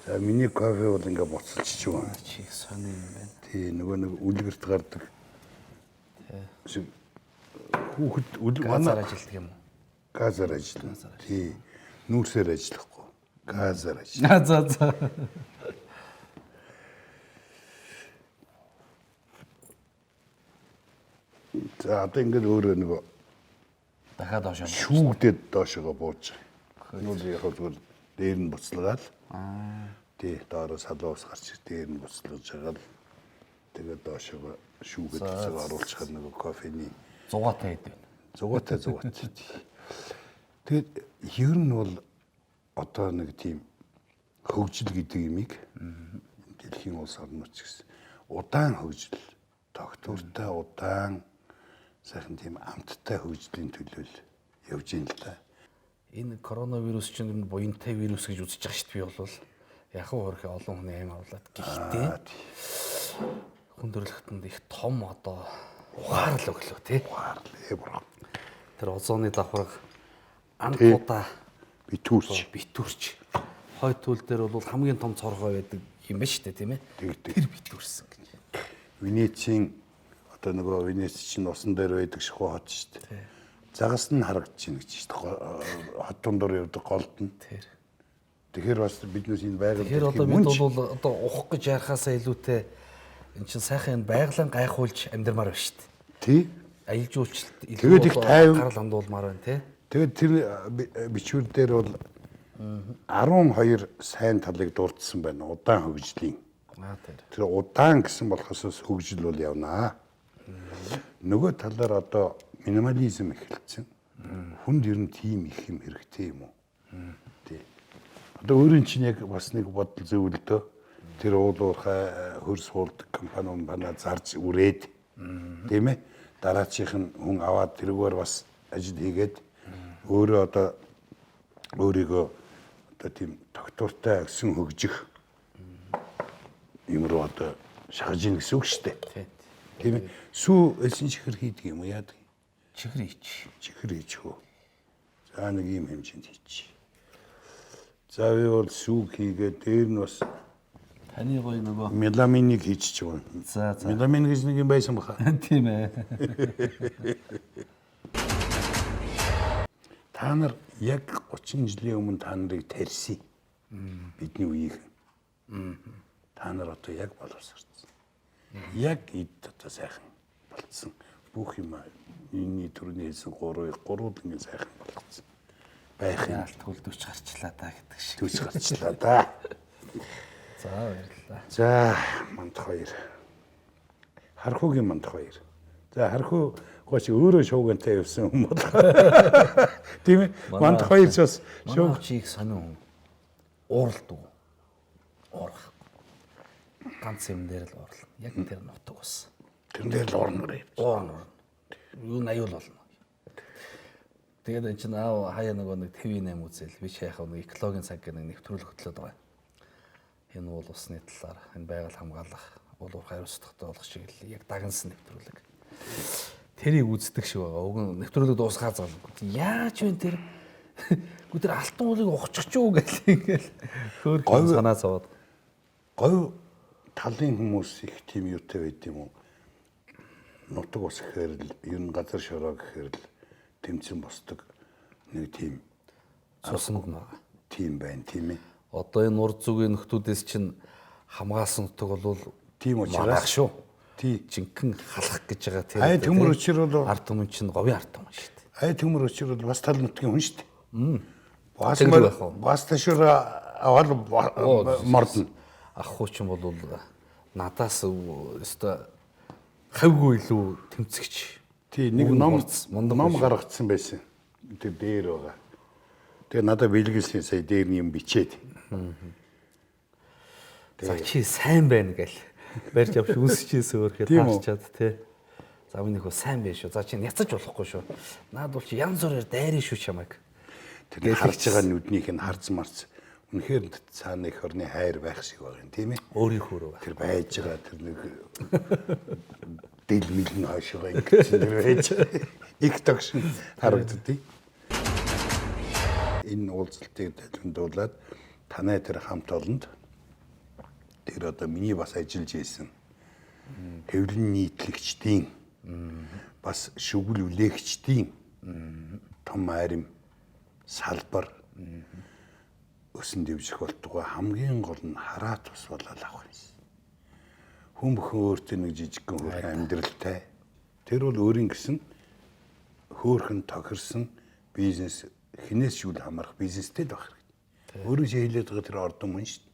За миний кофе бол ингээ буцалж ч юм. Чих сони юм байна. Тий нөгөө нэг үлгэрт гардаг. Тий. Хүүхэд Газар ажилтдаг юм уу? газар ажиллана. Тий. Нүүрсээр ажиллахгүй. Газар ажиллана. За. За одоо ингээд өөрөө нөгөө Дахиад доош юм. шүүгдээд доошоо бууж байгаа. Нүүр яг зүгээр дээр нь буцалгаал. Тий, доороос халуус гарч дээр нь буцалгаж байгаа л тэгээд доошоо шүүгээд буцааг оруулчихад нөгөө кофений 100 таа хэд вэ? зугаатай. Тэгээд ер нь бол одоо нэг тийм хөгжил гэдэг юмыг дэлхийн улс орнууд ч гэсэн удаан хөгжил, тогтвортой удаан сайхан тийм амттай хөгжлийн төлөө явж ийн л да. Энэ коронавирус чинь юм буянтай вирус гэж үзэж байгаа шүү дээ. Би бол яхан хөрхөө олон хүний аим авлаад гэхдээ хүндрэлтэнд их том одоо ухаарлаа өглөө тий. Ухаарлаа. Тэр озоны давхарга анхудаа битүүрч хой туул дээр бол хамгийн том цоргой байдаг юм ба шүү дээ тийм ээ. Тэр битүүрсэн гэж. Венецийн одоо нөгөө Венец чинь усан дээр байдаг шихүү хот шүү дээ. Загас нь харагдаж байна гэж шүү дээ. Хот дундор явдаг голд нь. Тэгэхээр бас биднээс энэ байгаль тэгэхээр одоо бид бол одоо ухах гэж ярахаасаа илүүтэй эн чинь сайхан энэ байгалийн гайхуулж амьдрмаар байна шүү дээ. Тий. Аялал жуулчлалт тэгээд их тайван гарал хандуулмаар байна тий. Тэгээд тэр бичвэр дээр бол 12 сайн талыг дурдсан байна. Удаан хөгжлийн. Тэр удаан гэсэн болохоос хөгжил бол явнаа. Нөгөө талаар одоо минимализм эхэлсэн. Хүнд ер нь тийм их юм хэрэгтэй юм уу? Тий. Одоо өөрийн чинь яг бас нэг бодол зөвлөдөө. Тэр уулуурхай хөрс хуулдаг компани банаа зарж үрээд тийм ээ. Дараачих нь хүн аваад тэргээр бас ажил хийгээд өөрөө одоо өөрийгөө одоо тийм тогтвортой өсөн хөгжих юм руу одоо шахаж ийн гэсэн үг шүү дээ. Тийм ээ. Сүү элсэн чихэр хийдэг юм уу яадаг? Чихэр ич. Чихэр хийчих үү. За нэг юм хэмжээнд хийчих. За би бол сүүг хийгээд дээр нь бас Таны гоё нөгөө. меламиныг хийчих юм. За. Меламин гэж нэг юм байсан баха. Тийм ээ. Та нар яг 30 жилийн өмнө та нарыг тарьсан. Бидний үеийнхэн. Та нар одоо яг боловсрсон. Яг эд одоо сайхан болцсон. Бүх юм энэ төрний хэлсэн гурван ингэ сайхан болгоцсон. Байх юм. Алтгуул 40 гарчлаа та гэдэг шиг. Төс гарчлаа да. За баярлалаа. За мандах хоёр. Хархуугийн мандах хоёр. За хархуу гоч өөрөө шуугантай явсан юм бол. Тийм ээ. Мандах хоёр ч бас шууг чийг сонин ууралдаг. Уурах. Ганц юм дээр л уурлаа. Яг тэр нутаг ус. Тэрэн дээр л уурнараа. Уурна. Юу аюул болно. Тэгээд энэ чинь аав хаяа нэг TV8 үзэл би ч яхав нэг экологийн цаг гэх нэг нэвтрүүлэг хөтлөд байгаа. Энэ уул усны талаар энэ байгаль хамгаалах уул уурхай хариуцлагатай болох шиг л яг дагнсан нэвтрүүлэг. Тэрийг үздэг шиг байгаа. Уг нь нэвтрүүлэг дуусгаад зал. Яаж вэ тэр? Гү тэр алтан уулыг ухчих ч юу гэл ингээл хөөр санаа зовоод. Говь талын хүмүүс их тийм юутай байд юм уу? Нутаг ус гэхээр л ер нь газар шороо гэхээр л тэмцэн босдог нэг тийм цуснд байгаа. Тийм байна тийм ээ. Одоо энэ урд зүгийн нөхдүүдээс чинь хамгаалсан нутаг бол тийм учраас шүү. Тий жинхэнэ халах гэж байгаа тэр. Ай төмөр өчир бол ард түмэн чинь говийн ард түмэн шүү дээ. Ай төмөр өчир бол бас тал нутгийн хүн шүү дээ. Бас ташур авал мордно. Ах хуу ч юм бол надаас өстой хавгүй илүү тэмцэгч. Тий нэг ном гаргацсан байсан. Тэр дээр байгаа. Тэгээ надад бэлгэлсэн сая дээр юм бичээд. За чи сайн байна гэл барьж авч үнсчээс өөрхөө таарчаад тий. За минийх бол сайн байх шүү. За чи няцаж болохгүй шүү. Наад бол чи янз бүрээр дайрын шүү чамайг. Тэр харж байгаа нүднийх нь харц марц. Үнэхээр цаана их орны хайр байх шиг байгаа юм тийм ээ. Өөрийнхөө рүү. Тэр байж байгаа тэр нэг дэл мэлэн хойшоо ингэж тэр байж их тогшин харагддгийг. Энэ уулзалтыг дэлгэндуулаад танай тэр хамт олонд тэр одоо миний бас ажиллаж ийсэн хэвлэн нийтлэгчдийн бас шүгэл үлээгчдийн том айрам салбар өсөн дэвжих болтугай хамгийн гол нь хараа тус болол авах юм. Хүн бүхэн өөртөө нэг жижигхэн хөөрхөн амьдралтай. Тэр бол өөрийн гэсэн хөөрхөн тохирсон бизнес хинээс шүүл хамаарах бизнестэй л байх хэрэгтэй. Өөрөө шийдэлээд байгаа тэр ордон мөн шүү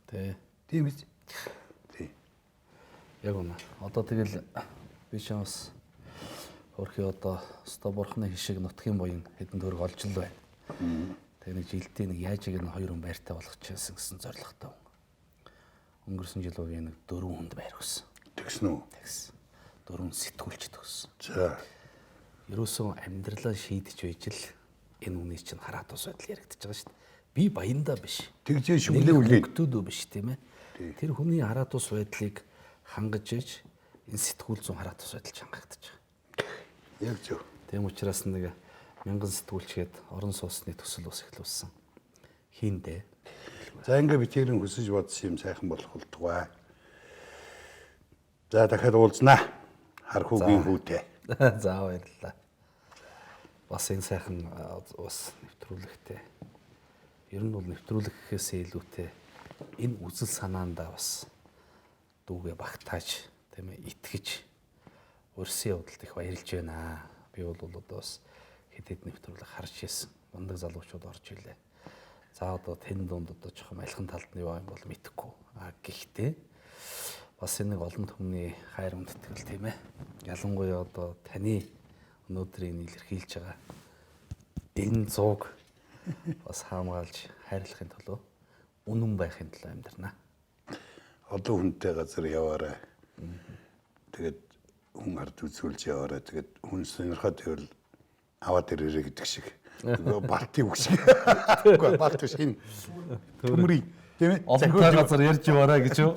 дээ. Тийм биз? Тий. Яг үнэ. Одоо тэгэл би ч бас өөрхий одоо өсто бурхны хишиг нутгийн буян хэдэн төгрөг олж л байна. Тэгээ нэг жилдээ нэг яаж ийг нь 2 хүн байртай болгочихсон гэсэн зорилготой. Өнгөрсөн жил уу нэг 4 хүнд байр өгсөн. Тэгсэн үү? Тэгсэн. 4 сэтгүүлч төгсөн. За. Ерөөсөн амьдралаа шийдэж байж л энэ үнийн чинь хараа тус байдал яригдчихэж байгаа шүү дээ. Би баяндаа биш. Тэгжээ шүглээ үлээ. Хөтөөдөө биш тийм ээ. Тэр хүний хараа тус байдлыг хангаж иж энэ сэтгүүл зүүн хараа тус байдал чангагдаж байгаа. Яг зөв. Тийм учраас нэг 1000 сэтгүүлчгээд орон сууцны төсөл ус эхлүүлсэн. Хиндэ. За ингээ би тэрэн хүсэж бодсон юм сайхан болох болтугай. За дахиад уулзнаа. Хархуугийн хүүтэй. За баярлалаа. Бас энэ сайхан бас нэвтрүүлэгтэй. Ер нь бол нэвтрүүлэг гэхээсээ илүүтэй энэ үзэл санаандаа бас дүүгээ багтааж тийм ээ итгэж өрсөн явдалд их баярлж байна. Би бол одоо бас хэд нэвтрүүлэг харж ийсэн. Ундаг залуучууд орж илээ. За одоо тэн дунд одоо жоохон алхан талд нь юу юм бол мэдэхгүй. Гэхдээ бас энэ нэг олон түмний хайр үндэтгэл тийм ээ. Ялангуяа одоо таны өнөөдрийн илэрхийлж байгаа энэ зууг бас хаамгаалж хайрлахын төлөө үнэн байхын төлөө амьдрнаа. Олон хүнтэй газар яваарай. Тэгээд хүн ард үзүүлж яваарай. Тэгээд хүн сонирхоод байвал аваад ирээрэй гэдэг шиг Балтийн үгшиг. Үгүй Балт биш энэ төмрийн тийм ээ. Олон газар ярьж яваарай гэж юу?